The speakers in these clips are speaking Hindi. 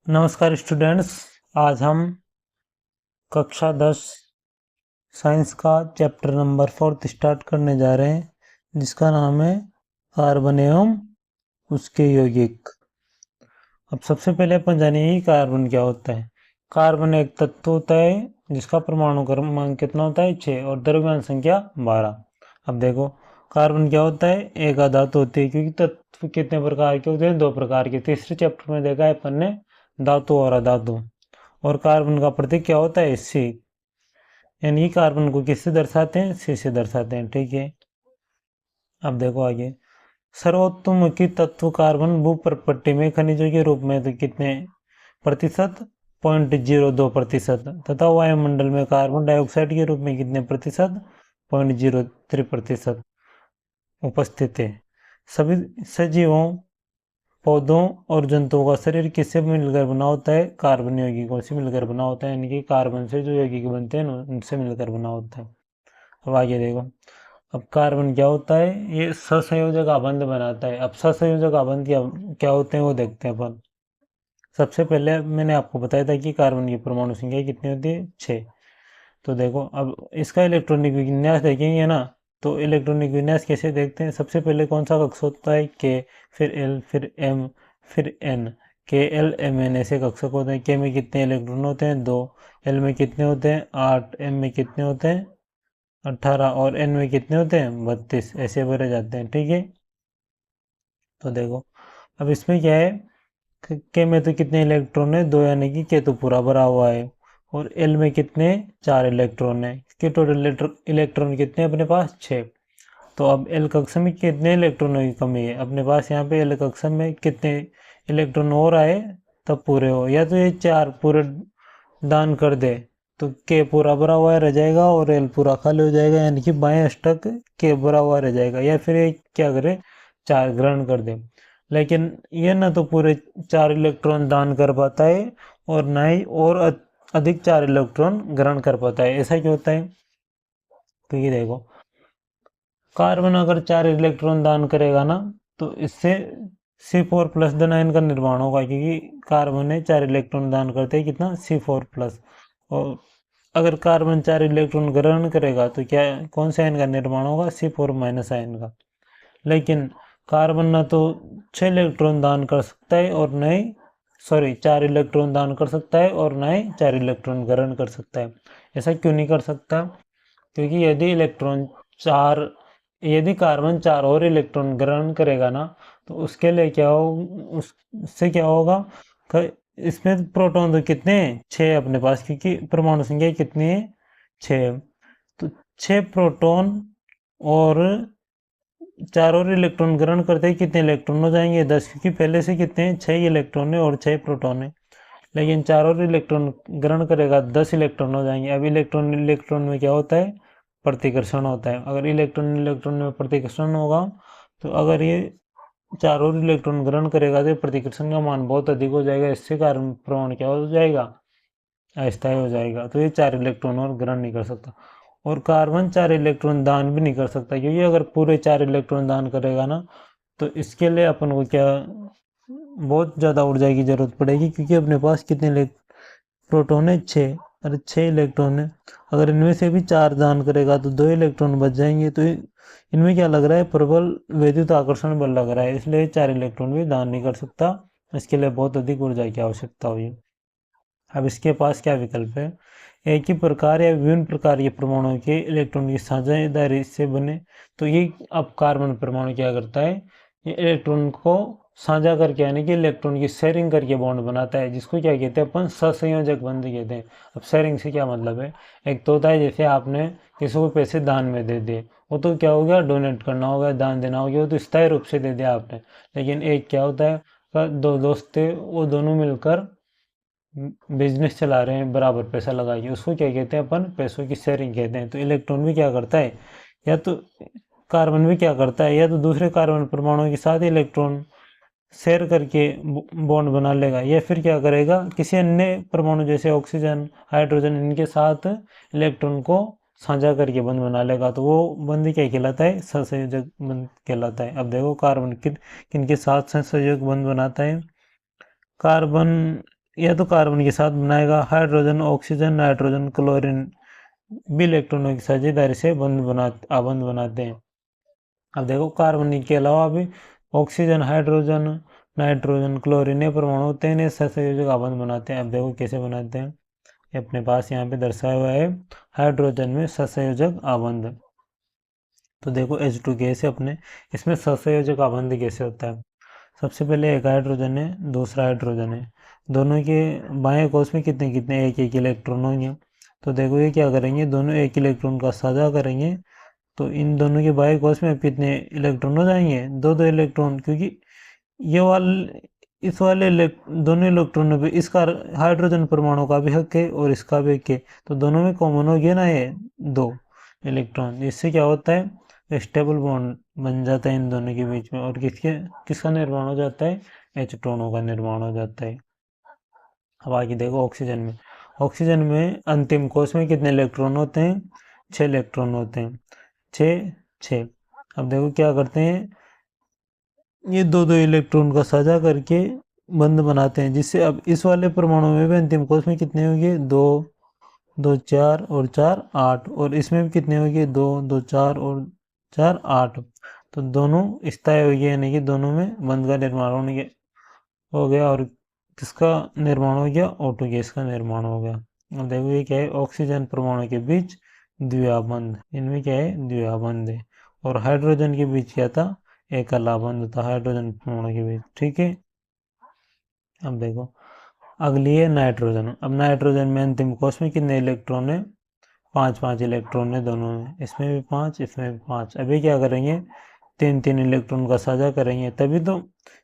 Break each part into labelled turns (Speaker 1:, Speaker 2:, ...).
Speaker 1: नमस्कार स्टूडेंट्स। आज हम कक्षा 10 साइंस का चैप्टर नंबर 4 स्टार्ट करने जा रहे हैं, जिसका नाम है कार्बन एवं उसके यौगिक। अब सबसे पहले अपन जानेंगे कि कार्बन क्या होता है। कार्बन एक तत्व होता है जिसका परमाणु क्रमांक कितना होता है 6 और द्रव्यमान संख्या 12। अब देखो कार्बन क्या होता है, एक धातु होती है, क्योंकि तत्व कितने प्रकार के होते हैं, 2 प्रकार के। तीसरे चैप्टर में देखा है अपन ने धातु और अधातु। और कार्बन का प्रतीक क्या होता है, सी, यानी कार्बन को किससे दर्शाते हैं, सी से दर्शाते हैं। ठीक है, अब देखो आगे। सर्वोत्तमुखी तत्व कार्बन भूप्रपट्टी में खनिजों के रूप में तो कितने प्रतिशत, 0.02% तथा वायुमंडल में कार्बन डाइऑक्साइड के रूप में कितने प्रतिशत, 0.03% उपस्थित है। सभी सजीवों, पौधों और जंतुओं का शरीर किससे मिलकर बना होता है, कार्बन यौगिकों से मिलकर बना होता है, यानी कि कार्बन से जो यौगिक बनते हैं उनसे मिलकर बना होता है। अब आगे देखो, अब कार्बन क्या होता है, ये सहसंयोजक आबंध बनाता है। अब सहसंयोजक आबंध क्या होते हैं वो देखते हैं अपन। सबसे पहले मैंने आपको बताया था कि कार्बन की परमाणु संख्या कितनी होती है, 6। तो देखो अब इसका इलेक्ट्रॉनिक विन्यास देखेंगे ना, तो इलेक्ट्रॉनिक विन्यास कैसे देखते हैं। सबसे पहले कौन सा कक्ष होता है, के, फिर एल, फिर एम, फिर एन। के एल एम एन ऐसे कक्षक होते हैं। के में कितने इलेक्ट्रॉन होते हैं, 2। एल में कितने होते हैं, 8। एम में कितने होते हैं, 18। और एन में कितने होते हैं, 32। ऐसे भरे जाते हैं। ठीक है, तो देखो अब इसमें क्या है, के में तो कितने इलेक्ट्रॉन है, 2, यानी कि के तो पूरा भरा हुआ है। और एल में कितने, 4 इलेक्ट्रॉन है। के टोटल इलेक्ट्रॉन कितने अपने पास, 6। तो अब एल कक्षा में कितने इलेक्ट्रॉनों की कमी है अपने पास, यहाँ पे एल कक्षा में कितने इलेक्ट्रॉन और आए तब पूरे हो, या तो ये 4 पूरे दान कर दे तो के पूरा भरा हुआ रह जाएगा और एल पूरा खाली हो जाएगा, यानी कि बाएं अष्टक के भरा हुआ रह जाएगा। या फिर ये क्या करे, 4 ग्रहण कर दे। लेकिन ये ना तो पूरे 4 इलेक्ट्रॉन दान कर पाता है और ना ही और अधिक 4 इलेक्ट्रॉन ग्रहण कर पाता है। ऐसा क्यों होता है, क्योंकि देखो कार्बन अगर 4 इलेक्ट्रॉन दान करेगा ना, तो इससे C4+ का निर्माण होगा, क्योंकि कार्बन ने 4 इलेक्ट्रॉन दान करते हैं कितना, C4+। और अगर कार्बन 4 इलेक्ट्रॉन ग्रहण करेगा तो क्या, कौन से आयन का निर्माण होगा, C4- आयन का। लेकिन कार्बन ना तो 6 इलेक्ट्रॉन दान कर सकता है और न ही 4 इलेक्ट्रॉन दान कर सकता है और न ही 4 इलेक्ट्रॉन ग्रहण कर सकता है। ऐसा क्यों नहीं कर सकता, क्योंकि चार यदि कार्बन 4 और इलेक्ट्रॉन ग्रहण करेगा ना, तो उसके लिए क्या हो, उससे क्या होगा, इसमें प्रोटॉन तो कितने हैं, 6 अपने पास, क्योंकि परमाणु संख्या कितनी है, 6। तो 6 प्रोटॉन और 4 और इलेक्ट्रॉन ग्रहण करते ही कितने इलेक्ट्रॉन हो जाएंगे, 10, क्योंकि पहले से कितने हैं, 6 इलेक्ट्रॉन है और 6 प्रोटॉन है। लेकिन 4 और इलेक्ट्रॉन ग्रहण करेगा, 10 इलेक्ट्रॉन हो जाएंगे। अब इलेक्ट्रॉन इलेक्ट्रॉन में क्या होता है, प्रतिकर्षण होता है। अगर इलेक्ट्रॉन इलेक्ट्रॉन में प्रतिकर्षण होगा, तो अगर ये 4 और इलेक्ट्रॉन ग्रहण करेगा तो प्रतिकर्षण का मान बहुत अधिक हो जाएगा। इससे कारण परमाणु क्या हो जाएगा, अस्थायी हो जाएगा। तो ये 4 इलेक्ट्रॉन और ग्रहण नहीं कर सकता। और कार्बन 4 इलेक्ट्रॉन दान भी नहीं कर सकता, क्योंकि अगर पूरे 4 इलेक्ट्रॉन दान करेगा ना, तो इसके लिए अपन को क्या, बहुत ज़्यादा ऊर्जा की जरूरत पड़ेगी, क्योंकि अपने पास कितने प्रोटॉन है, 6। अरे 6 इलेक्ट्रॉन है, अगर इनमें से भी 4 दान करेगा तो 2 इलेक्ट्रॉन बच जाएंगे। तो इनमें क्या लग रहा है, प्रबल वैद्युत आकर्षण बल लग रहा है, इसलिए 4 इलेक्ट्रॉन भी दान नहीं कर सकता। इसके लिए बहुत अधिक ऊर्जा की आवश्यकता हुई। अब इसके पास क्या विकल्प है, एक ही प्रकार या विभिन्न प्रकार के परमाणुओं के इलेक्ट्रॉन की साझेदारी से बने। तो ये अब कार्बन परमाणु क्या करता है, ये इलेक्ट्रॉन को साझा करके, यानी कि इलेक्ट्रॉन की शेयरिंग करके बॉन्ड बनाता है, जिसको क्या कहते हैं अपन, सहसंयोजक बंध कहते हैं। अब शेयरिंग से क्या मतलब है, एक तो होता है जैसे आपने किसी को पैसे दान में दे दिए, वो तो क्या हो गया, डोनेट करना हो गया, दान देना हो गया, वो तो स्थायी रूप से दे दिया आपने। लेकिन एक क्या होता है, 2 दोस्त थे, वो दोनों मिलकर बिजनेस चला रहे हैं, बराबर पैसा लगाइए, उसको क्या कहते हैं अपन, पैसों की शेयरिंग कहते हैं। तो इलेक्ट्रॉन भी क्या करता है, या तो कार्बन भी क्या करता है, या तो दूसरे कार्बन परमाणु के साथ इलेक्ट्रॉन शेयर करके बॉन्ड बना लेगा, या फिर क्या करेगा, किसी अन्य परमाणु जैसे ऑक्सीजन, हाइड्रोजन, इनके साथ इलेक्ट्रॉन को साझा करके बंध बना लेगा। तो वो बंध क्या कहलाता है, सहसंयोजक बंध कहलाता है। अब देखो कार्बन किन किन के साथ सहसंयोजक बंध बनाता है, कार्बन या तो कार्बन के साथ बनाएगा, हाइड्रोजन, ऑक्सीजन, नाइट्रोजन, क्लोरीन भी इलेक्ट्रॉनों की साझेदारी से आबंध बनाते हैं। अब देखो कार्बन के अलावा भी ऑक्सीजन, हाइड्रोजन, नाइट्रोजन, क्लोरीन ये परमाणु होते हैं, इन्हें सहसंयोजक आबंध बनाते हैं। अब देखो कैसे बनाते हैं, ये अपने पास यहाँ पे दर्शाया हुआ है हाइड्रोजन में सहसंयोजक आबंध। तो देखो H2 गैस है अपने, इसमें सहसंयोजक आबंध कैसे होता है। सबसे पहले एक हाइड्रोजन है, दूसरा हाइड्रोजन है, दोनों के बाएं कोष में कितने कितने एक एक इलेक्ट्रॉन होंगे। तो देखो ये क्या करेंगे, दोनों एक इलेक्ट्रॉन का साझा करेंगे, तो इन दोनों के बाएं कोष में कितने इलेक्ट्रॉन हो जाएंगे, दो दो इलेक्ट्रॉन, क्योंकि ये वाले इस वाले दोनों इलेक्ट्रॉनों पे इसका हाइड्रोजन परमाणु का भी हक है और इसका भी हक है, तो दोनों में कॉमन हो गया ना ये दो इलेक्ट्रॉन। इससे क्या होता है, स्टेबल बॉन्ड बन जाता है इन दोनों के बीच में, और किसका निर्माण हो जाता है, एचटोनों का निर्माण हो जाता है। अब आगे देखो ऑक्सीजन में अंतिम कोष में कितने इलेक्ट्रॉन होते हैं, 6 इलेक्ट्रॉन होते हैं, 6 6। अब देखो क्या करते हैं, ये दो दो इलेक्ट्रॉन का साझा करके बंध बनाते हैं, जिससे अब इस वाले परमाणु में भी अंतिम कोष में कितने होंगे, दो दो 4 और 4 8, और इसमें भी कितने होंगे, दो दो 4 और 4 8। तो दोनों स्थायी हो गए, यानी कि दोनों में बंध का निर्माण हो गया, और किसका निर्माण हो गया, O2 गैस का निर्माण हो गया। अब देखो ये क्या है, ऑक्सीजन परमाणु के बीच द्विआबंध, इनमें क्या है, द्विआबंध है। और हाइड्रोजन के बीच क्या था, एकल आबंध था हाइड्रोजन परमाणु के बीच, ठीक है। अब देखो अगली है नाइट्रोजन। अब नाइट्रोजन में अंतिम कोष में कितने इलेक्ट्रॉन है, 5 5 इलेक्ट्रॉन है दोनों में, इसमें भी 5 इसमें भी 5। अभी क्या करेंगे, 3 3 इलेक्ट्रॉन का साझा करेंगे, तभी तो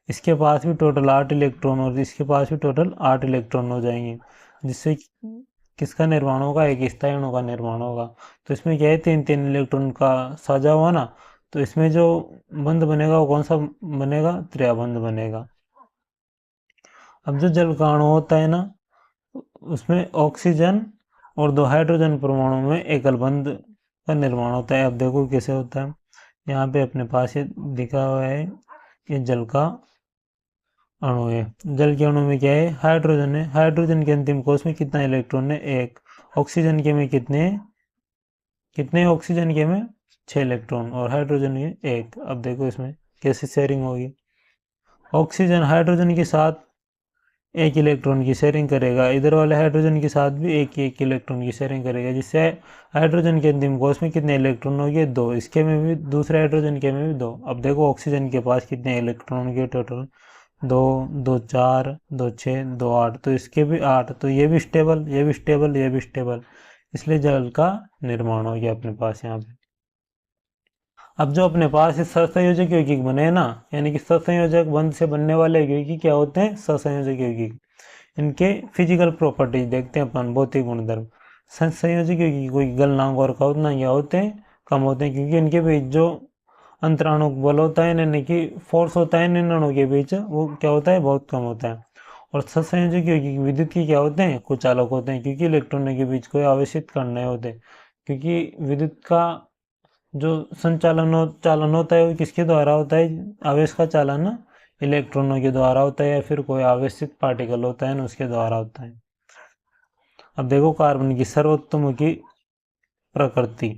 Speaker 1: इसके पास भी टोटल 8 इलेक्ट्रॉन और इसके पास भी टोटल 8 इलेक्ट्रॉन हो जाएंगे, जिससे किसका निर्माण होगा, एक स्थायी अणु का निर्माण होगा। तो इसमें क्या है, 3 3 इलेक्ट्रॉन का साझा हुआ ना, तो इसमें जो बंध बनेगा वो कौन सा बनेगा, त्रिआबंध बनेगा। अब जो जल का अणु होता है ना, उसमें ऑक्सीजन और दो हाइड्रोजन परमाणु में एकल बंध का निर्माण होता है। अब देखो कैसे होता है, यहाँ पे अपने पास ये दिखा हुआ है, ये जल का अणु है। जल के अणु में क्या है, हाइड्रोजन है, हाइड्रोजन के अंतिम कोष में कितना इलेक्ट्रॉन है, एक। ऑक्सीजन के में कितने कितने ऑक्सीजन के में 6 इलेक्ट्रॉन, और हाइड्रोजन में एक। अब देखो इसमें कैसे शेयरिंग होगी, ऑक्सीजन हाइड्रोजन के साथ एक इलेक्ट्रॉन की शेयरिंग करेगा, इधर वाले हाइड्रोजन के साथ भी एक एक इलेक्ट्रॉन की शेयरिंग करेगा, जिससे हाइड्रोजन के अंतिम कोष में कितने इलेक्ट्रॉन हो गए, दो। इसके में भी, दूसरे हाइड्रोजन के में भी दो। अब देखो ऑक्सीजन के पास कितने इलेक्ट्रॉन के टोटल, दो दो 4 दो 6 दो 8, तो इसके भी 8। तो ये भी स्टेबल, ये भी स्टेबल, ये भी स्टेबल, इसलिए जल का निर्माण हो गया अपने पास यहाँ पे। अब जो अपने पास इस सहसंयोजक यौगिक बने ना, यानी कि सहसंयोजक बंध से बनने वाले यौगिक क्या होते हैं, सहसंयोजक यौगिक। इनके फिजिकल प्रॉपर्टीज देखते हैं अपन, भौतिक गुणधर्म। सहसंयोजक यौगिक कोई गलनांक और का उतना क्या होते हैं, कम होते हैं, क्योंकि इनके बीच जो अंतराणु बल होता है, यानी कि फोर्स होता है इन अणुओं के बीच, वो क्या होता है, बहुत कम होता है। और सहसंयोजक यौगिक विद्युत की क्या होते हैं, कुचालक होते हैं, क्योंकि इलेक्ट्रॉनों के बीच कोई आवेशित कण नहीं होते। क्योंकि विद्युत का जो चालन होता है वो किसके द्वारा होता है, आवेश का चालन इलेक्ट्रॉनों के द्वारा होता है, या फिर कोई आवेशित पार्टिकल होता है ना, उसके द्वारा होता है। अब देखो कार्बन की सर्वोत्तमुखी प्रकृति।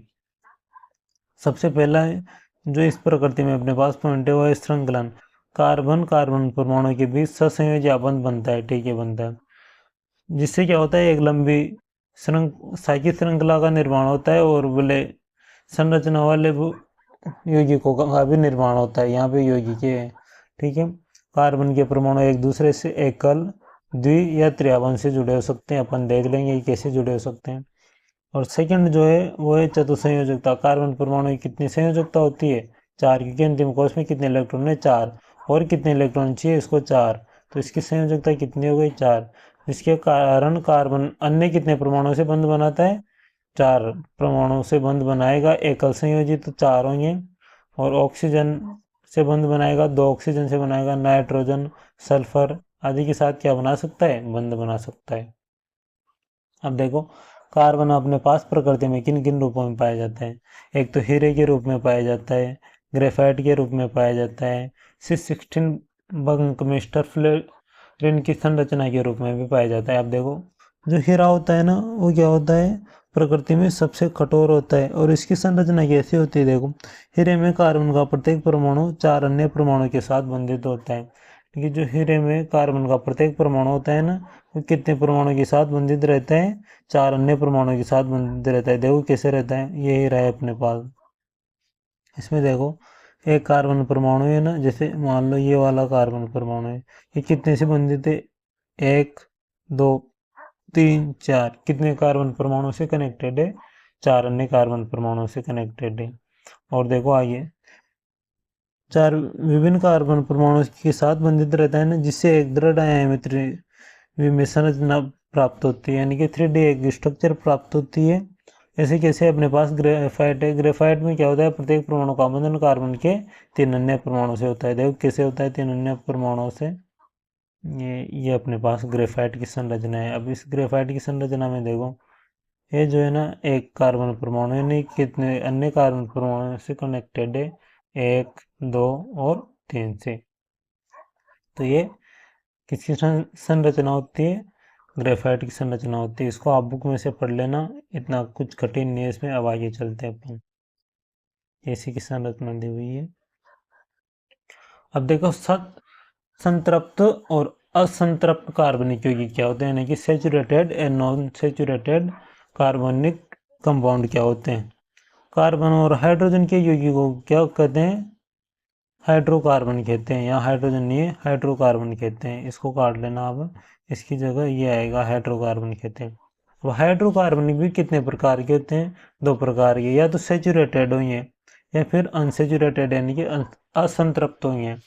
Speaker 1: सबसे पहला है जो इस प्रकृति में अपने पास पॉइंट है वो है श्रृंखलन। कार्बन कार्बन परमाणु के बीच ससंयोजी आबंध बनता है, ठीक है, बनता है, जिससे क्या होता है, एक लंबी साइकिल श्रृंखला का निर्माण होता है, और बोले संरचना वाले यौगिकों का भी निर्माण होता है। यहाँ पे यौगिक है, ठीक है। कार्बन के परमाणु एक दूसरे से एकल, द्वि या त्रिआबंध से जुड़े हो सकते हैं, अपन देख लेंगे कैसे जुड़े हो सकते हैं। और सेकंड जो है वो है चतुसंयोजकता। कार्बन परमाणु की कितनी संयोजकता होती है, 4, क्योंकि अंतिम कोष में कितने इलेक्ट्रॉन है, 4, और कितने इलेक्ट्रॉन चाहिए इसको, 4, तो इसकी संयोजकता कितनी हो गई, 4। जिसके कारण कार्बन अन्य कितने परमाणु से बंध बनाता है, 4 परमाणु से बंध बनाएगा, एकल संयोजी तो 4 होंगे, और ऑक्सीजन से बंध बनाएगा, 2 ऑक्सीजन से बनाएगा, नाइट्रोजन, सल्फर आदि के साथ क्या बना सकता है, बंध बना सकता है। अब देखो कार्बन अपने पास प्रकृति में किन किन रूपों में पाया जाता है, एक तो हीरे के रूप में पाया जाता है, ग्रेफाइट के रूप में पाया जाता है, C16 बंकमेस्टर ऋण की संरचना के रूप में भी पाया जाता है। अब देखो जो हीरा होता है ना वो क्या होता है, प्रकृति में सबसे कठोर होता है और इसकी संरचना कैसी होती है, देखो हीरे में कार्बन का प्रत्येक परमाणु 4 अन्य परमाणु के साथ बंधित होता है। क्योंकि जो हीरे में कार्बन का प्रत्येक परमाणु होता है ना वो कितने परमाणु के साथ बंधित रहता है, 4 अन्य परमाणु के साथ बंधित रहता है। देखो कैसे रहता है, ये हीरा है अपने पास, इसमें देखो एक कार्बन परमाणु है ना, जैसे मान लो ये वाला कार्बन परमाणु है, ये कितने से बंधित है, 1 2 3 4, कितने कार्बन परमाणु से कनेक्टेड है, 4 अन्य कार्बन परमाणु से कनेक्टेड है। और देखो आगे 4 विभिन्न कार्बन परमाणु के साथ बंधित रहता है ना, जिससे एक दृढ़ आयामी त्रिविमीय संरचना प्राप्त होती है, यानी कि 3D एक स्ट्रक्चर प्राप्त होती है। ऐसे कैसे अपने पास ग्रेफाइट है, ग्रेफाइट में क्या होता है, प्रत्येक परमाणु का बंधन कार्बन के 3 अन्य परमाणु से होता है। देखो कैसे होता है, 3 अन्य परमाणु से। ये अपने पास ग्रेफाइट की संरचना है। अब इस ग्रेफाइट की संरचना में देखो ये जो है ना एक कार्बन परमाणु है, नहीं कितने अन्य कार्बन परमाणु से कनेक्टेड है, 1 2 और 3 से। तो ये किसकी संरचना होती है, ग्रेफाइट की संरचना होती है। इसको आप बुक में से पढ़ लेना, इतना कुछ कठिन नहीं है इसमें। अब आगे चलते हैं अपन, ऐसी की संरचना दी हुई है। अब देखो संतृप्त और असंतृप्त कार्बनिक यौगिक क्या होते हैं, यानी कि सेचुरेटेड एंड नॉन सेचुरेटेड कार्बनिक कंपाउंड क्या होते हैं। कार्बन और हाइड्रोजन के यौगिक को क्या कहते हैं, हाइड्रोकार्बन कहते हैं। यहाँ हाइड्रोजन नहीं है, हाइड्रोकार्बन कहते हैं। इसको काट लेना आप, इसकी जगह ये आएगा, हाइड्रोकार्बन कहते हैं। अब हाइड्रोकार्बन भी कितने प्रकार के होते हैं, 2 प्रकार के, या तो सेचुरेटेड हुई है या फिर अनसेचुरेटेड यानी कि असंतृप्त हुई है।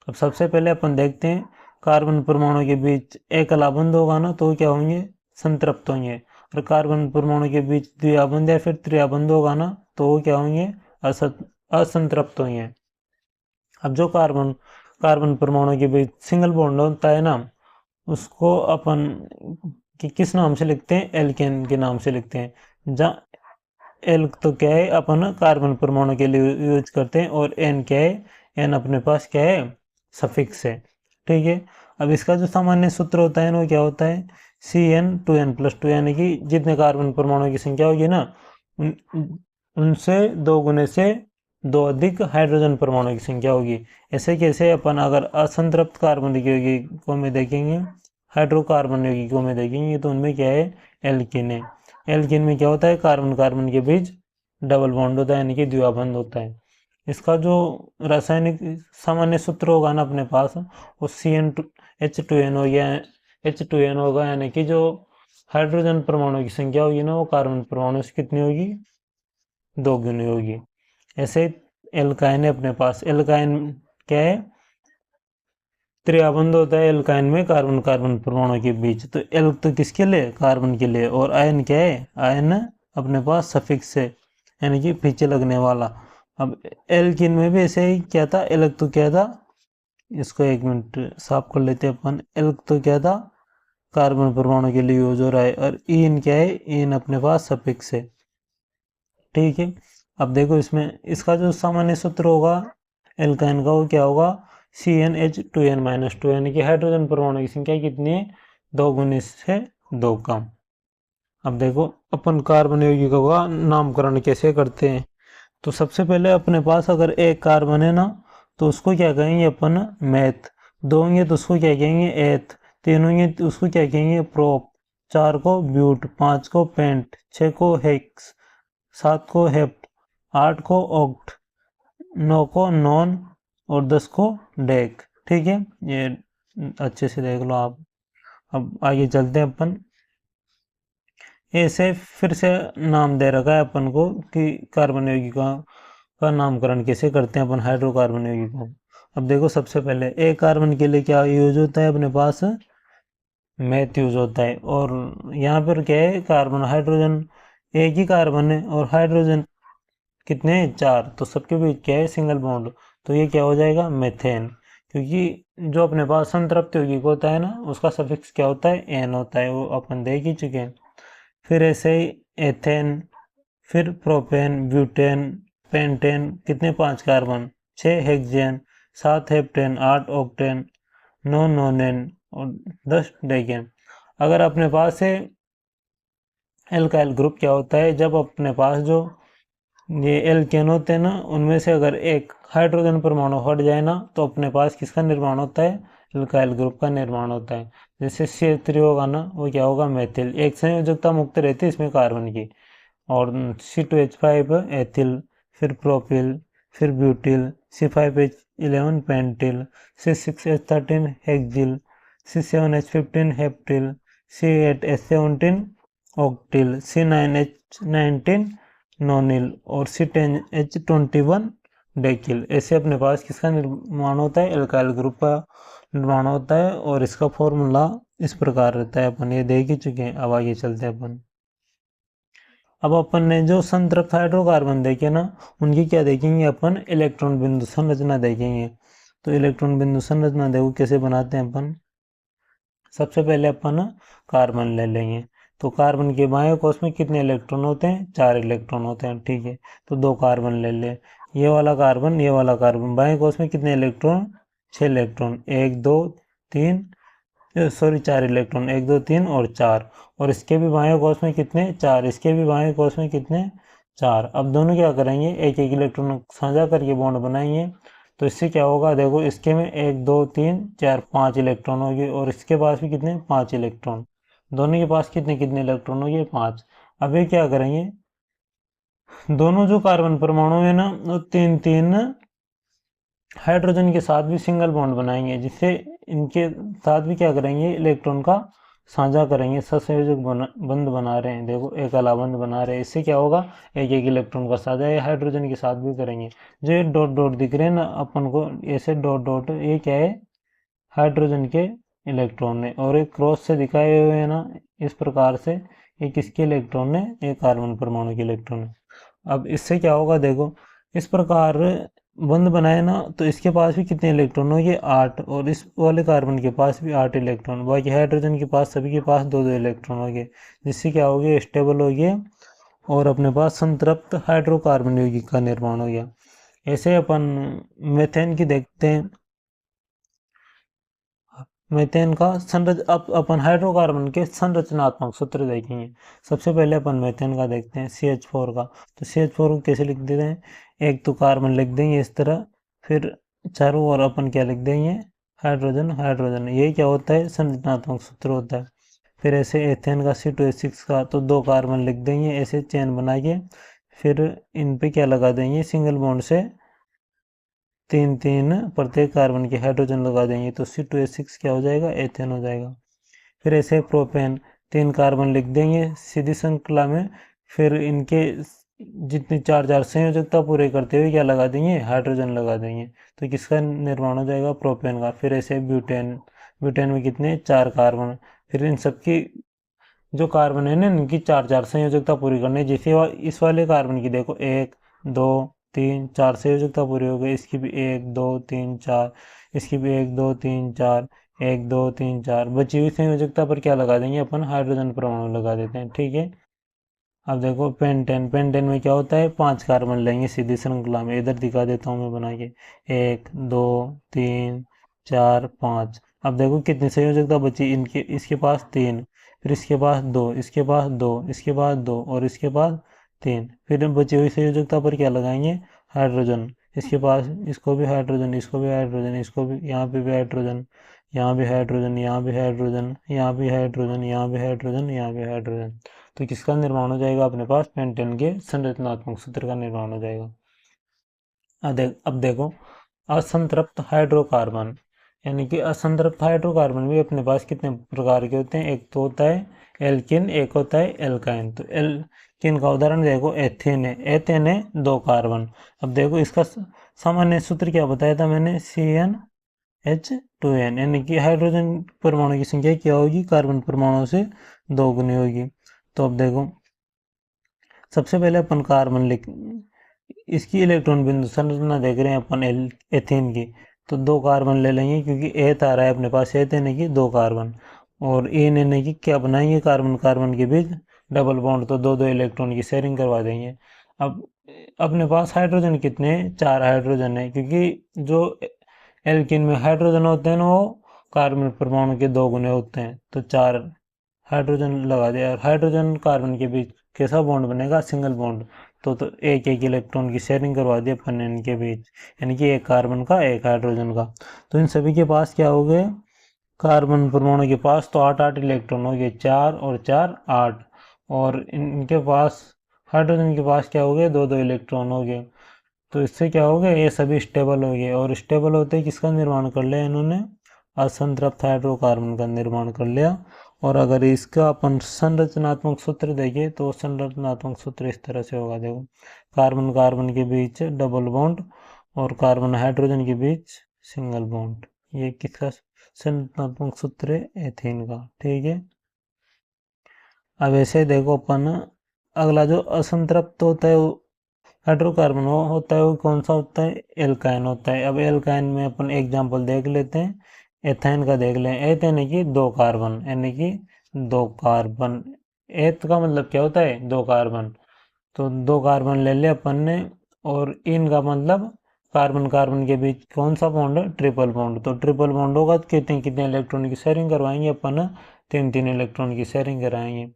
Speaker 1: अब सबसे पहले अपन देखते हैं कार्बन परमाणु के बीच एक अलाबंध होगा ना तो क्या होंगे, संतृप्त होंगे। और कार्बन परमाणु के बीच द्विआबंध या फिर त्रिआबंध होगा ना तो वो क्या होंगे, असंतृप्त होंगे। अब जो कार्बन परमाणु के बीच सिंगल बॉन्ड होता है ना उसको अपन किस नाम से लिखते हैं, एल्केन के नाम से लिखते हैं। जहाँ एल तो क्या है अपन कार्बन परमाणु के लिए यूज करते हैं और एन क्या है, एन अपने पास क्या है, सफिक्स है। ठीक है, अब इसका जो सामान्य सूत्र होता है ना वो क्या होता है, CN2N+2, यानी कि जितने कार्बन परमाणु की संख्या होगी ना उनसे 2 गुने से 2 अधिक हाइड्रोजन परमाणु की संख्या होगी। ऐसे कैसे, अपन अगर असंतृप्त कार्बनिक यौगिकों में देखेंगे, हाइड्रोकार्बन यौगिकों में देखेंगे तो उनमें क्या है, एल्कीन है। एल्कीन में क्या होता है, कार्बन कार्बन के बीच डबल बॉन्ड होता है यानी कि द्विआबंध होता है। इसका जो रासायनिक सामान्य सूत्र होगा ना अपने पास वो CN2H2N हो गया, H2N होगा, यानी कि जो हाइड्रोजन परमाणु की संख्या होगी ना वो कार्बन परमाणु से कितनी होगी, 2 गुनी होगी। ऐसे एल्काइन है अपने पास, एल्काइन क्या है, त्रिआबंध होता है एल्काइन में कार्बन कार्बन परमाणु के बीच। तो एल तो किसके लिए, कार्बन के लिए, और आयन क्या है, आयन अपने पास सफिक्स है यानी कि पीछे लगने वाला। अब एल्किन में भी ऐसे ही क्या था, एल्क तो क्या था, इसको 1 मिनट साफ कर लेते हैं अपन। एल्क तो क्या था, कार्बन परमाणु के लिए यूज हो रहा है, और इन क्या है, इन अपने पास सफिक्स है। ठीक है, अब देखो इसमें इसका जो सामान्य सूत्र होगा एल्काइन का वो क्या होगा, CnH2n-2, यानी कि हाइड्रोजन परमाणु की संख्या कितनी है, 2 गुने से 2 कम। अब देखो अपन कार्बन यौगिकों का नामकरण कैसे करते हैं। तो सबसे पहले अपने पास अगर एक कार्बन है ना तो उसको क्या कहेंगे अपन, मैथ। 2 होंगे तो उसको क्या कहेंगे, एथ। 3 होंगे तो उसको क्या कहेंगे, प्रोप। 4 को ब्यूट, 5 को पेंट, 6 को हेक्स, 7 को हेप्ट, 8 को ऑक्ट, 9 को नॉन और 10 को डेक। ठीक है, ये अच्छे से देख लो आप। अब आगे चलते हैं अपन, ऐसे फिर से नाम दे रखा है अपन को कि कार्बन यौगिकों का नामकरण कैसे करते हैं अपन हाइड्रोकार्बन यौगिकों। अब देखो सबसे पहले एक कार्बन के लिए क्या यूज होता है अपने पास, मैथ यूज होता है। और यहाँ पर क्या है, कार्बन हाइड्रोजन एक ही कार्बन है और हाइड्रोजन कितने, 4, तो सबके बीच क्या है, सिंगल बॉन्ड, तो ये क्या हो जाएगा, मेथेन। क्योंकि जो अपने पास संतृप्त यौगिक होता है ना उसका सफिक्स क्या होता है, एन होता है, वो अपन देख ही चुके हैं। फिर ऐसे ही एथेन, फिर प्रोपेन, ब्यूटेन, पेंटेन, कितने, 5 कार्बन, 6 हेक्सेन, 7 हेप्टेन, 8 ऑक्टेन, 9 नोनेन और 10 डेकेन। अगर अपने पास है एल्काइल ग्रुप, क्या होता है, जब अपने पास जो ये एल्केन होते हैं ना, उनमें से अगर एक हाइड्रोजन परमाणु हट जाए ना, तो अपने पास किसका निर्माण होता है, एल्काइल ग्रुप का निर्माण होता है। जैसे CH3 होगा ना, वो क्या होगा, मेथिल, एक संयोजकता मुक्त रहती है इसमें कार्बन की। और C2H5 एथिल, फिर प्रोपिल, फिर butyl, C5H11 pentyl, C6H13 hexyl, C7H15 heptyl, C8H17 octyl, C9H19 नोनिल और C10H21 डेकिल। ऐसे अपने पास किसका निर्माण होता है, एल्काइल ग्रुप का निर्माण होता है। और इसका फॉर्मूला इस प्रकार रहता है, अपन ये देख ही चुके हैं। अब आगे चलते हैं अपन। अब अपन ने जो संतृप्त हाइड्रोकार्बन देखे ना, उनकी क्या देखेंगे अपन, इलेक्ट्रॉन बिंदु संरचना देखेंगे। तो इलेक्ट्रॉन बिंदु संरचना देखो कैसे बनाते हैं अपन। सबसे पहले अपन कार्बन ले लेंगे। तो कार्बन के बाएं कोष में कितने इलेक्ट्रॉन होते हैं, 4 इलेक्ट्रॉन होते हैं, ठीक है। तो 2 कार्बन ले ले, ये वाला कार्बन, ये वाला कार्बन, बाएं कोष में कितने इलेक्ट्रॉन, 6 इलेक्ट्रॉन, 1 2 3, सॉरी 4 इलेक्ट्रॉन, 1 2 3 और 4। और इसके भी बाएं कोष में कितने, 4, इसके भी बाएं कोष में कितने, 4। अब दोनों क्या करेंगे, एक एक इलेक्ट्रॉन साझा करके बॉन्ड बनाएंगे। तो इससे क्या होगा, देखो इसके में 1 2 3 4 5 इलेक्ट्रॉन होंगे, और इसके पास भी कितने, 5 इलेक्ट्रॉन। दोनों के पास कितने कितने इलेक्ट्रॉन होंगे, 5। अब ये क्या करेंगे, दोनों जो कार्बन परमाणु है ना, वो 3 3 हाइड्रोजन के साथ भी सिंगल बॉन्ड बनाएंगे, जिससे इनके साथ भी क्या करेंगे, इलेक्ट्रॉन का साझा करेंगे। सहसंयोजक बंध बना रहे हैं, देखो एक अला बंध बना रहे हैं। इससे क्या होगा, एक एक इलेक्ट्रॉन का साझा ये हाइड्रोजन के साथ भी करेंगे। जो ये डॉट डॉट दिख रहे हैं ना अपन को, ऐसे डॉट डॉट, ये क्या है, हाइड्रोजन के इलेक्ट्रॉन है। और एक क्रॉस से दिखाए हुए हैं ना, इस प्रकार से, ये किसके इलेक्ट्रॉन है, ये कार्बन परमाणु के इलेक्ट्रॉन है। अब इससे क्या होगा, देखो इस प्रकार बंध बनाए ना, तो इसके पास भी कितने इलेक्ट्रॉन हो, ये 8, और इस वाले कार्बन के पास भी 8 इलेक्ट्रॉन। बाकी हाइड्रोजन के पास, सभी के पास 2 2 इलेक्ट्रॉन हो गए, जिससे क्या हो गया, स्टेबल हो गया, और अपने पास संतृप्त हाइड्रोकार्बन यौगिक का निर्माण हो गया। ऐसे अपन मेथेन की देखते हैं। मीथेन का अब अपन हाइड्रोकार्बन के संरचनात्मक सूत्र देखेंगे। सबसे पहले अपन मीथेन का देखते हैं, CH4 का। तो CH4 को कैसे लिख देते हैं, एक तो कार्बन लिख देंगे इस तरह, फिर चारों ओर अपन क्या लिख देंगे, हाइड्रोजन हाइड्रोजन। ये क्या होता है, संरचनात्मक सूत्र होता है। फिर ऐसे एथेन का C2H6 का, तो 2 कार्बन लिख देंगे ऐसे चेन बना के, फिर इन पे क्या लगा देंगे, सिंगल बॉन्ड से 3 3 प्रत्येक कार्बन के हाइड्रोजन लगा देंगे, तो C2H6 क्या हो जाएगा, एथेन हो जाएगा। फिर ऐसे प्रोपेन, 3 कार्बन लिख देंगे सीधी श्रृंखला में, फिर इनके जितनी 4 4 संयोजकता पूरे करते हुए क्या लगा देंगे, हाइड्रोजन लगा देंगे, तो किसका निर्माण हो जाएगा, प्रोपेन का। फिर ऐसे ब्यूटेन, ब्यूटेन में कितने, 4 कार्बन। फिर इन सबकी जो कार्बन है ना, इनकी 4 4 संयोजकता पूरी करनी है। जैसे इस वाले कार्बन की देखो, 1 2 3 4 संयोजकता पूरी हो गई, इसकी भी 1 2 3 4, इसकी भी 1 2 3 4, 1 2 3 4। बची हुई संयोजकता पर क्या लगा देंगे अपन, हाइड्रोजन परमाणु लगा देते हैं, ठीक है। अब देखो पेंटेन, पेंटेन में क्या होता है, 5 कार्बन लेंगे सीधी श्रृंखला में, इधर दिखा देता हूँ मैं बना के, 1 2 3 4 5। अब देखो कितनी संयोजकता बची, इनके इसके पास 3, फिर इसके पास 2, इसके पास 2, इसके पास 2 और इसके पास 3। फिर बची हुई संयोजकता पर क्या लगाएंगे, हाइड्रोजन। इसके पास, इसको भी हाइड्रोजन, इसको भी हाइड्रोजन, इसको भी, यहाँ पे भी हाइड्रोजन, यहाँ भी हाइड्रोजन, यहाँ भी हाइड्रोजन, यहाँ भी हाइड्रोजन, यहाँ भी हाइड्रोजन, यहाँ भी हाइड्रोजन। तो किसका निर्माण हो जाएगा, अपने पास पेंटेन के संरचनात्मक सूत्र का निर्माण हो जाएगा। अब देखो असंतृप्त हाइड्रोकार्बन, यानी कि असंतृप्त हाइड्रोकार्बन भी अपने पास कितने प्रकार के होते हैं, एक तो होता है एल्किन, एक होता है एल्काइन। तो एल्किन का उदाहरण देखो, एथेन है, एथेन है 2 कार्बन। अब देखो इसका सामान्य सूत्र क्या बताया था मैंने, CnH2n, यानी कि हाइड्रोजन परमाणु की संख्या क्या होगी, कार्बन परमाणु से 2 गुनी होगी। तो अब देखो सबसे पहले अपन कार्बन लिख, इसकी इलेक्ट्रॉन बिंदु संरचना देख रहे हैं अपन एथेन की। तो 2 कार्बन ले लेंगे, क्योंकि एथ आ रहा है अपने पास, एथेन की 2 कार्बन, और एन एन की क्या बनाएंगे, कार्बन कार्बन के बीच डबल बॉन्ड, तो 2 2 इलेक्ट्रॉन की शेयरिंग करवा देंगे। अब अपने पास हाइड्रोजन कितने हैं, 4 हाइड्रोजन है, क्योंकि जो एल्किन में हाइड्रोजन होते हैं ना, वो कार्बन परमाणु के 2 गुने होते हैं, तो 4 हाइड्रोजन लगा दिया। और हाइड्रोजन कार्बन के बीच कैसा बॉन्ड बनेगा? Single bond. तो एक एक इलेक्ट्रॉन की शेयरिंग करवा दी अपन ने इनके बीच, यानी कि एक कार्बन का एक हाइड्रोजन का। तो इन सभी के पास क्या हो गए? कार्बन परमाणु के पास तो 8 8 इलेक्ट्रॉन हो गए, 4 और 4 8। और इनके पास हाइड्रोजन के पास क्या हो गए? 2 2 इलेक्ट्रॉन हो गए। तो इससे क्या हो गया? ये सभी स्टेबल हो गए। और स्टेबल होते ही किसका निर्माण कर लिया इन्होंने? असंतृप्त हाइड्रोकार्बन का निर्माण कर लिया। और अगर इसका अपन संरचनात्मक सूत्र देखें तो संरचनात्मक सूत्र इस तरह से होगा, देखो। कार्बन कार्बन के बीच डबल बॉन्ड और कार्बन हाइड्रोजन के बीच सिंगल बॉन्ड। ये किसका संरचनात्मक सूत्र है? एथेन का, ठीक है। अब ऐसे देखो अपन, अगला जो असंतृप्त होता है हाइड्रोकार्बन वो होता है, वो कौन सा होता है? एल्काइन होता है। अब एल्काइन में अपन एग्जांपल देख लेते हैं, एथाइन का देख लें। एथ यानी कि 2 कार्बन, यानी कि 2 कार्बन। एथ का मतलब क्या होता है? 2 कार्बन। तो 2 कार्बन ले लिया अपन ने। और इन का मतलब कार्बन कार्बन के बीच कौन सा बॉन्ड है? Triple bond. तो ट्रिपल बॉन्ड होगा तो कितने कितने इलेक्ट्रॉन की शेयरिंग करवाएंगे अपन? 3 3 इलेक्ट्रॉन की शेयरिंग कराएंगे।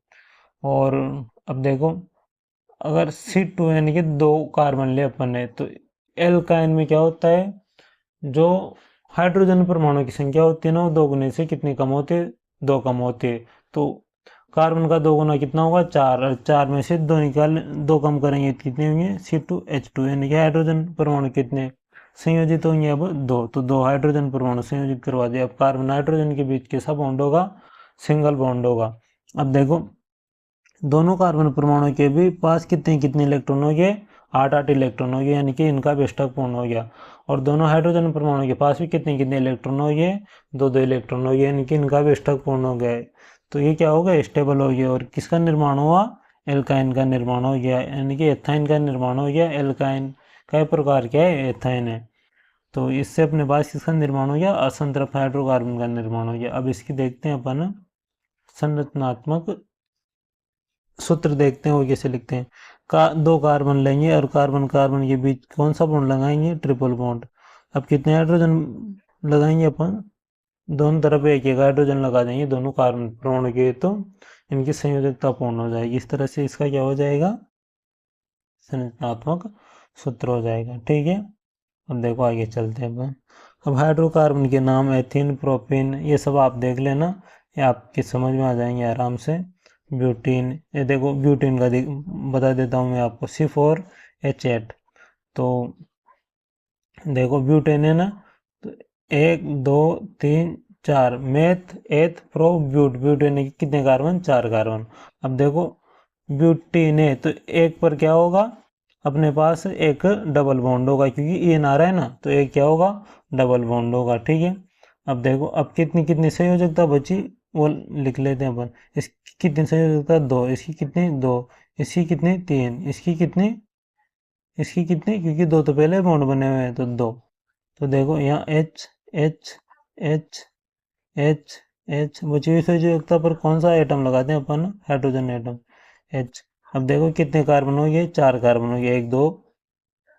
Speaker 1: और अब देखो, अगर C2 यानी कि 2 कार्बन ले अपन ने, तो एल्काइन में क्या होता है? जो हाइड्रोजन परमाणु की संख्या होती है ना, वो 2 गुने से कितनी कम होती है? 2 कम होती है। तो कार्बन का 2 गुना कितना होगा? 4। और 4 में से 2 निकाल, 2 कम करेंगे तो कितने होंगे? C2H2, यानी कि हाइड्रोजन परमाणु कितने संयोजित होंगे? अब 2। तो 2 हाइड्रोजन परमाणु संयोजित करवा दिया। अब कार्बन हाइड्रोजन के बीच कैसा बॉन्ड होगा? सिंगल बॉन्ड होगा। अब देखो, दोनों कार्बन परमाणु के भी पास कितने कितने इलेक्ट्रॉन हो गए? 8 8 इलेक्ट्रॉन हो गए, यानी कि इनका बेष्टक पूर्ण हो गया। और दोनों हाइड्रोजन परमाणु के पास भी कितने कितने इलेक्ट्रॉन हो गए? 2 2 इलेक्ट्रॉन हो गए, यानी कि इनका बेष्टक पूर्ण हो गया है। तो ये क्या होगा? स्टेबल हो गया। और किसका निर्माण हुआ? एल्काइन का निर्माण हो गया, यानी कि एथाइन का निर्माण हो गया। एल्काइन का प्रकार क्या है? एथाइन है। तो इससे अपने पास किसका निर्माण हो गया? असंतृप्त हाइड्रोकार्बन का निर्माण हो गया। अब इसकी देखते हैं अपन संरचनात्मक सूत्र, देखते हैं वो कैसे लिखते हैं। 2 कार्बन लेंगे और कार्बन कार्बन के बीच कौन सा बॉन्ड लगाएंगे? Triple bond. अब कितने हाइड्रोजन लगाएंगे अपन? दोनों तरफ एक एक हाइड्रोजन लगा देंगे दोनों कार्बन परमाणु के, तो इनकी संयोजकता पूर्ण हो जाएगी। इस तरह से इसका क्या हो जाएगा? संरचनात्मक सूत्र हो जाएगा, ठीक है। अब देखो आगे चलते हैं अपन। अब हाइड्रोकार्बन के नाम एथीन, प्रोपेन, ये सब आप देख लेना, ये आपकी समझ में आ जाएंगे आराम से। ब्यूटीन, ये देखो ब्यूटीन का बता देता हूँ मैं आपको, C4H8। तो देखो ब्यूटेन है ना, तो 1 2 3 4, मेथ एथ प्रो ब्यूट, ब्यूटेन की कितने कार्बन? 4 कार्बन। अब देखो ब्यूटीन है तो एक पर क्या होगा? अपने पास एक डबल बॉन्ड होगा, क्योंकि एन आ रहा है ना, तो एक क्या होगा? डबल बॉन्ड होगा, ठीक है। अब देखो, अब कितनी कितनी संयोजकता बची वो लिख लेते हैं अपन। इसकी कितनी संयोजकता? 2। इसकी कितनी? 2। इसकी कितनी? 3। इसकी कितनी? इसकी कितनी? क्योंकि 2 तो पहले बॉन्ड बने हुए हैं, तो 2। तो देखो यहाँ H H H H H बची हुई संयोजकता पर कौन सा एटम लगाते हैं अपन? Hydrogen atom, H। अब देखो कितने कार्बन हो गए? 4 कार्बन हो गए। 1 2,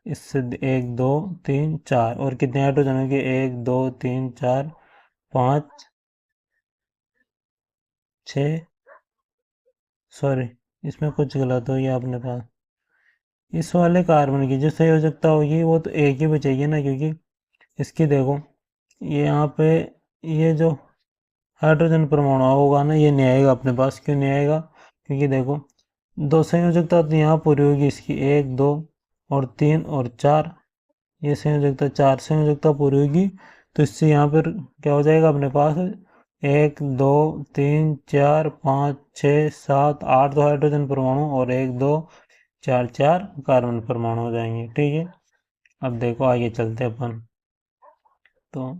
Speaker 1: इससे 1 2 3 4। और कितने हाइड्रोजन हो गए? 1 2 3 4 5 6, सॉरी इसमें कुछ गलत हो गया अपने पास। इस वाले कार्बन की जो संयोजकता होगी वो तो एक ही बचेगी ना, क्योंकि इसकी देखो, ये यहाँ पे ये जो हाइड्रोजन परमाणु होगा ना, ये नहीं आएगा अपने पास। क्यों नहीं आएगा? क्योंकि देखो 2 संयोजकता तो यहाँ पूरी होगी इसकी, 1 2 और 3 और 4। ये संयोजकता 4 संयोजकता पूरी होगी, तो इससे यहाँ पर क्या हो जाएगा अपने पास? 1 2 3 4 5 6 7 8 तो हाइड्रोजन परमाणु, और 1 2 4 4 कार्बन परमाणु हो जाएंगे, ठीक है। अब देखो आगे चलते हैं अपन। तो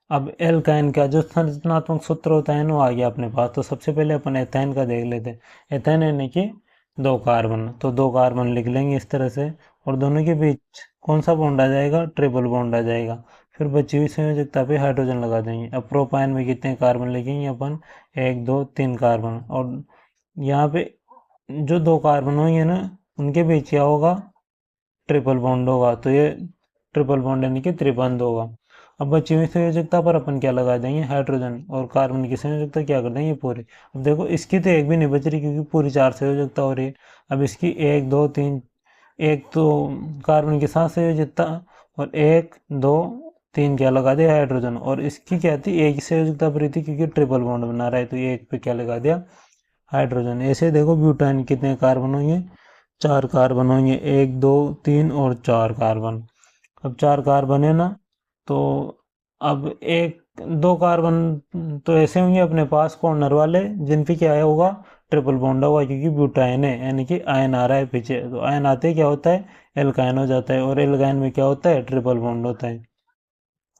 Speaker 1: अब एल्काइन का जो संरचनात्मक सूत्र होता है ना, वो आ गया अपने पास। तो सबसे पहले अपन एथाइन का देख लेते हैं। एथाइन यानी कि 2 कार्बन, तो 2 कार्बन लिख लेंगे इस तरह से। और दोनों के बीच कौन सा बॉन्ड आ जाएगा? ट्रिपल बॉन्ड आ जाएगा। फिर बची हुई संयोजकता पे हाइड्रोजन लगा देंगे। अब प्रोपाइन में कितने कार्बन लिखेंगे अपन? 1 2 3 कार्बन। और यहाँ पे जो 2 कार्बन होंगे ना, उनके बीच क्या होगा? ट्रिपल बॉन्ड होगा। तो ये ट्रिपल बॉन्ड यानी कि त्रिबंध होगा। अब बची हुई संयोजकता पर अपन क्या लगा देंगे, हाइड्रोजन, और कार्बन की संयोजकता क्या कर देंगे, पूरी। अब देखो इसकी तो एक भी नहीं बच रही क्योंकि पूरी 4 संयोजकता हो रही है। अब इसकी 1 2 3, एक तो कार्बन के साथ संयोजकता, और 1 2 3 क्या लगा दिया, हाइड्रोजन, और इसकी क्या थी, एक ही संयोजकता पर थी क्योंकि ट्रिपल बॉन्ड बना रहा है, तो एक पे क्या लगा दिया, हाइड्रोजन। ऐसे देखो ब्यूटान कितने कार्बन होंगे, 4 कार्बन होंगे, 1 2 3 और 4 कार्बन। अब 4 कार्बन है ना, तो अब एक 2 कार्बन तो ऐसे होंगे अपने पास कॉर्नर वाले जिन पे क्या होगा, ट्रिपल बॉन्ड होगा, क्योंकि ब्यूटाइन है, यानी कि आयन आ रहा है पीछे, तो आयन आते ही क्या होता है, एल्काइन हो जाता है, और एल्काइन में क्या होता है, ट्रिपल बॉन्ड होता है।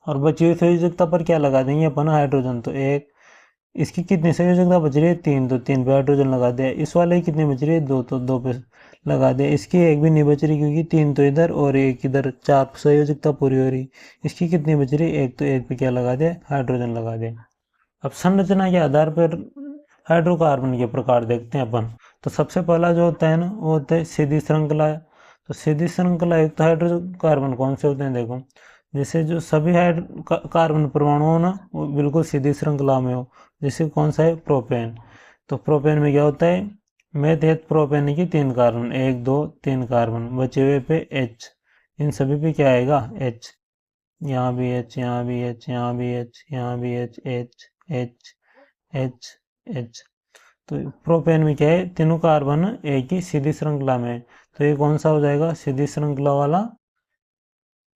Speaker 1: और बची हुई संयोजकता पर क्या लगा देंगे अपन, हाइड्रोजन, तो एक, इसकी कितनी संयोजकता बच रही है, 3, तो 3 पे हाइड्रोजन लगा दिया। इस वाले की कितनी बच रही है, 2, तो 2 पे लगा दिया। इसकी एक भी नहीं बच रही क्योंकि 3 तो इधर और एक इधर, 4 संयोजकता पूरी हो रही। इसकी कितनी बच रही है, एक, तो एक पे क्या लगा दिया, हाइड्रोजन लगा दिया। अब संरचना के आधार पर हाइड्रोकार्बन के प्रकार देखते हैं अपन। तो सबसे पहला जो होता है ना, वो होता है सीधी श्रृंखला। तो सीधी श्रृंखला युक्त हाइड्रोकार्बन कौन से होते हैं, देखो, जैसे जो सभी कार्बन परमाणु हो ना, वो बिल्कुल सीधी श्रृंखला में हो, जैसे कौन सा है, प्रोपेन। तो प्रोपेन में क्या होता है, मेथेट प्रोपेन की 3 कार्बन, 1 2 3 कार्बन, बचे हुए पे H, इन सभी पे क्या आएगा, H, यहाँ भी H, यहाँ भी H, यहाँ भी H, यहाँ भी H, H H H H। तो प्रोपेन में क्या है, तीनों कार्बन एक ही सीधी श्रृंखला में है, तो ये कौन सा हो जाएगा, सीधी श्रृंखला वाला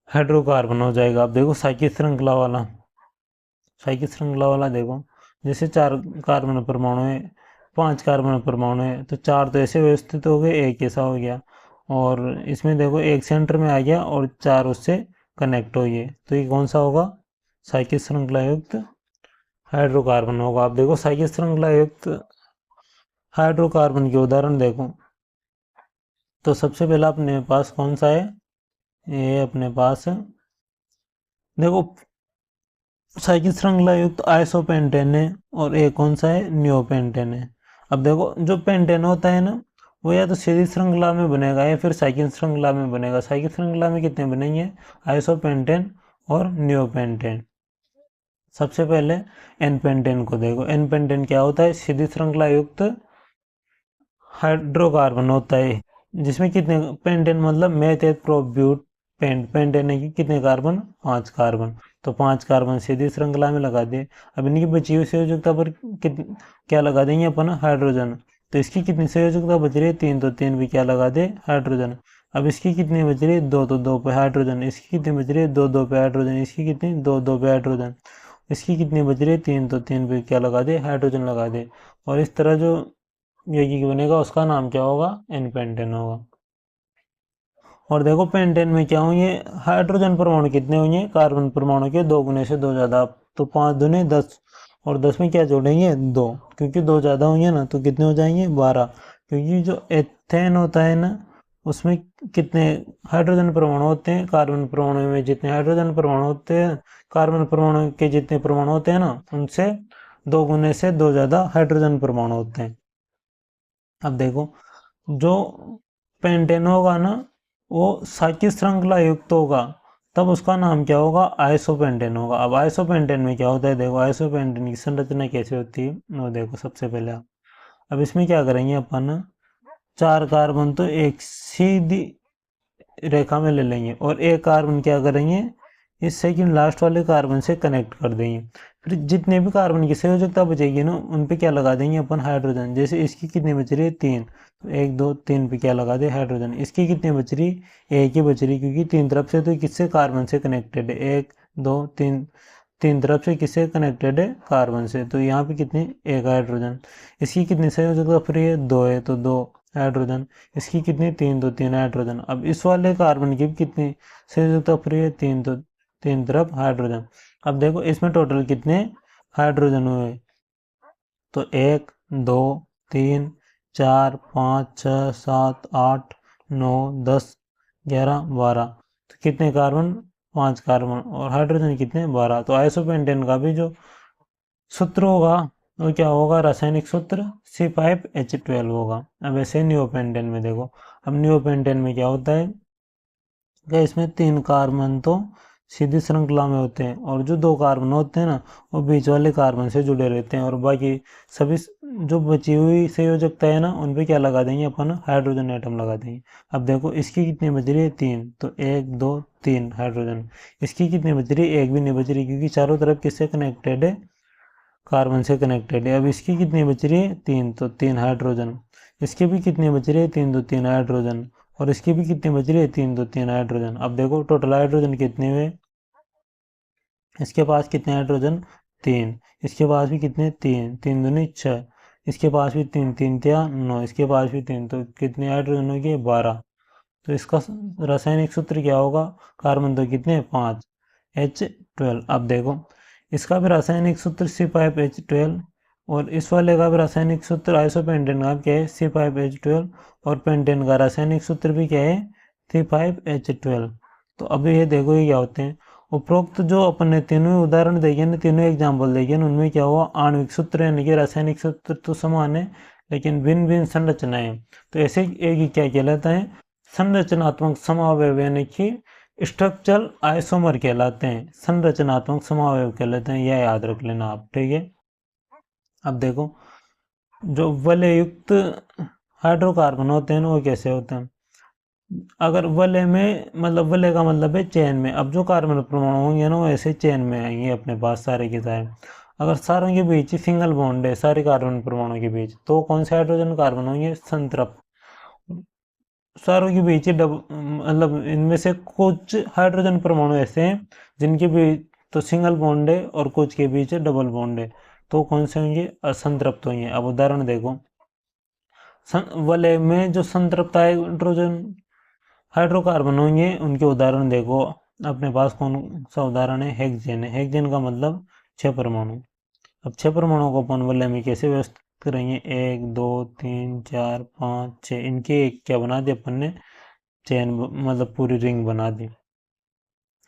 Speaker 1: हाइड्रोकार्बन हो जाएगा। अब देखो साइक्लिक श्रृंखला वाला, साइक्लिक श्रृंखला वाला देखो, जैसे 4 कार्बन परमाणु है, 5 कार्बन परमाणु है, तो 4 तो ऐसे व्यवस्थित हो गए, एक ऐसा हो गया, और इसमें देखो एक सेंटर में आ गया और 4 उससे कनेक्ट हो गए, तो ये कौन सा होगा, साइक्लिक श्रृंखला युक्त हाइड्रोकार्बन होगा। आप देखो साइक्लिक श्रृंखला युक्त हाइड्रोकार्बन के उदाहरण देखो, तो सबसे पहला अपने पास कौन सा है, ये अपने पास देखो साइक्लिक श्रृंखला युक्त आइसोपेंटेन है, और एक कौन सा है, नियोपेंटेन है। अब देखो जो पेंटेन होता है ना, वो या तो सीधी श्रृंखला में बनेगा या फिर साइक्लिक श्रृंखला में बनेगा। साइक्लिक श्रृंखला में कितने बनेंगे, आइसोपेंटेन और नियोपेंटेन। सबसे पहले एन पेंटेन को देखो, एन पेंटेन क्या होता है, सीधी श्रृंखला युक्त हाइड्रोकार्बन होता है, जिसमें कितने, पेंटेन मतलब मेथेट प्रोब्यूट पेंटेन की कितने कार्बन, 5 कार्बन, तो 5 कार्बन सीधी श्रृंखला में लगा दिए। अब इनकी बची हुई संयोजकता पर क्या लगा देंगे अपन, हाइड्रोजन, तो इसकी कितनी संयोजकता बच रही है, 3, तो 3 भी क्या लगा दे, हाइड्रोजन। अब इसकी कितनी बच रही है, 2, तो 2 पे हाइड्रोजन। इसकी कितनी बच रही है, 2 2 पे हाइड्रोजन। इसकी कितनी, 2 2 पे हाइड्रोजन। इसकी कितनी बच रही है, 3, तो 3 पे क्या लगा दे, हाइड्रोजन लगा दे। और इस तरह जो यौगिक बनेगा उसका नाम क्या होगा, एन पेंटेन होगा। और देखो पेंटेन में क्या होंगे, हाइड्रोजन परमाणु कितने होंगे, कार्बन परमाणु के 2 गुने से 2 ज़्यादा, तो 5 दूने 10, और 10 में क्या जोड़ेंगे, 2, क्योंकि 2 ज़्यादा होंगे ना, तो कितने हो जाएंगे, 12, क्योंकि जो एथेन होता है ना, उसमें कितने हाइड्रोजन परमाणु होते हैं, कार्बन परमाणु में जितने हाइड्रोजन परमाणु होते हैं, कार्बन परमाणु के जितने परमाणु होते हैं ना, उनसे 2 गुने से 2 ज़्यादा हाइड्रोजन परमाणु होते हैं। अब देखो जो पेंटेन होगा ना, वो साइक्लिक श्रृंखला युक्त होगा, तब उसका नाम क्या होगा, आइसोपेंटेन होगा। अब आइसोपेंटेन में क्या होता है, देखो आइसोपेंटेन की संरचना कैसे होती है, वो देखो सबसे पहले आप, अब इसमें क्या करेंगे अपन, 4 कार्बन तो एक सीधी रेखा में ले लेंगे, और एक कार्बन क्या करेंगे, इस सेकंड लास्ट वाले कार्बन से कनेक्ट कर देंगे। फिर जितने भी कार्बन की संयोजकता बचेगी ना, उन पे क्या लगा देंगे अपन, हाइड्रोजन। जैसे इसकी कितनी बच रही है, 3, तो 1 2 3 पे क्या लगा दे, हाइड्रोजन। इसकी कितनी बच रही, एक ही बच रही, क्योंकि 3 तरफ से तो किससे, कार्बन से कनेक्टेड है, 1 2 3, 3 तरफ से किससे कनेक्टेड है, कार्बन से, तो यहाँ पे कितनी, एक हाइड्रोजन। इसकी कितनी संयोजकता फ्री है, 2 है, तो 2 हाइड्रोजन। इसकी कितनी, 3, तो 3 हाइड्रोजन। अब इस वाले कार्बन की कितनी संयोजकता फ्री है, 3, तो 3 तरफ हाइड्रोजन। अब देखो इसमें टोटल कितने हाइड्रोजन हुए, तो 1 2 3 4 5 6 7 8 9 10 11 12, तो कितने कार्बन, 5 कार्बन, और हाइड्रोजन कितने, 12। तो आइसोपेंटेन का भी जो सूत्र होगा वो क्या होगा, रासायनिक सूत्र C5H12 होगा। अब ऐसे नियोपेंटेन में देखो, अब नियोपेंटेन में क्या होता है, क्या इसमें 3 कार्बन तो सीधी श्रृंखला में होते हैं, और जो 2 कार्बन होते हैं ना वो बीच वाले कार्बन से जुड़े रहते हैं, और बाकी सभी जो बची हुई संयोजकता है ना उन पे क्या लगा देंगे अपन, हाइड्रोजन एटम लगा देंगे। अब देखो इसकी कितनी बच रही है, 3, तो 1 2 3 हाइड्रोजन। इसकी कितनी बच रही है, 1 भी नहीं बच रही, क्योंकि चारों तरफ किससे कनेक्टेड है, कार्बन से कनेक्टेड है। अब इसकी कितनी बच रही है, 3, तो 3 हाइड्रोजन। इसकी भी कितनी बच रही है, 3, तो 3 हाइड्रोजन। और इसकी भी कितनी बच रही है, 3, तो 3 हाइड्रोजन। अब देखो टोटल हाइड्रोजन कितने हुए, इसके पास कितने हाइड्रोजन, 3। इसके पास भी कितने, 3, 3 दूनी 6। इसके पास भी 3, 3 तिया 9। इसके पास भी 3, तो कितने हाइड्रोजन हो गए, 12। तो इसका रासायनिक सूत्र क्या होगा, कार्बन तो कितने, 5, H12। अब देखो इसका भी रासायनिक सूत्र C5H12, और इस वाले का भी रासायनिक सूत्र आइसोपेंटेन का क्या है, C5H12, और पेंटेन का रासायनिक सूत्र भी क्या है, C5H12। तो अभी ये देखो ये क्या होते हैं। उपरोक्त जो अपन ने तीनों उदाहरण देखे ना, तीनों एग्जाम्पल देखे ना, उनमें क्या हुआ, आणविक सूत्र यानी कि रासायनिक सूत्र तो समान है, लेकिन भिन्न भिन्न संरचनाएं। तो ऐसे एक क्या कहलाता है, संरचनात्मक समावयव, यानी कि स्ट्रक्चरल आइसोमर कहलाते हैं, संरचनात्मक समावयव कहलाते हैं, यह याद रख लेना आप, ठीक है। अब देखो जो वलययुक्त हाइड्रोकार्बन होते हैं ना वो कैसे होते हैं, अगर वलय में, मतलब वलय का मतलब है चेन में। अब जो कार्बन परमाणु होंगे ना वो ऐसे चेन में आएंगे अपने पास सारे के सारे। अगर सारों के बीच सिंगल बॉन्ड है सारे कार्बन परमाणु के बीच, तो कौन से हाइड्रोजन कार्बन होंगे, संतृप्त। सारों के बीच मतलब इनमें से कुछ हाइड्रोजन परमाणु ऐसे हैं जिनके बीच तो सिंगल बॉन्ड है और कुछ के बीच डबल बॉन्ड है, तो कौन से होंगे, असंतृप्त होंगे। अब उदाहरण देखो, वलय में जो संतृप्त हाइड्रोजन हाइड्रोकार्बन होंगे उनके उदाहरण देखो। अपने पास कौन सा उदाहरण है, हेक्सेन है। हेक्सेन का मतलब 6 परमाणु। अब 6 परमाणु को अपन वलय में कैसे व्यवस्थित करेंगे, 1 2 3 4 5 6, इनके एक क्या बना दिया अपन ने, चेन, मतलब पूरी रिंग बना दी।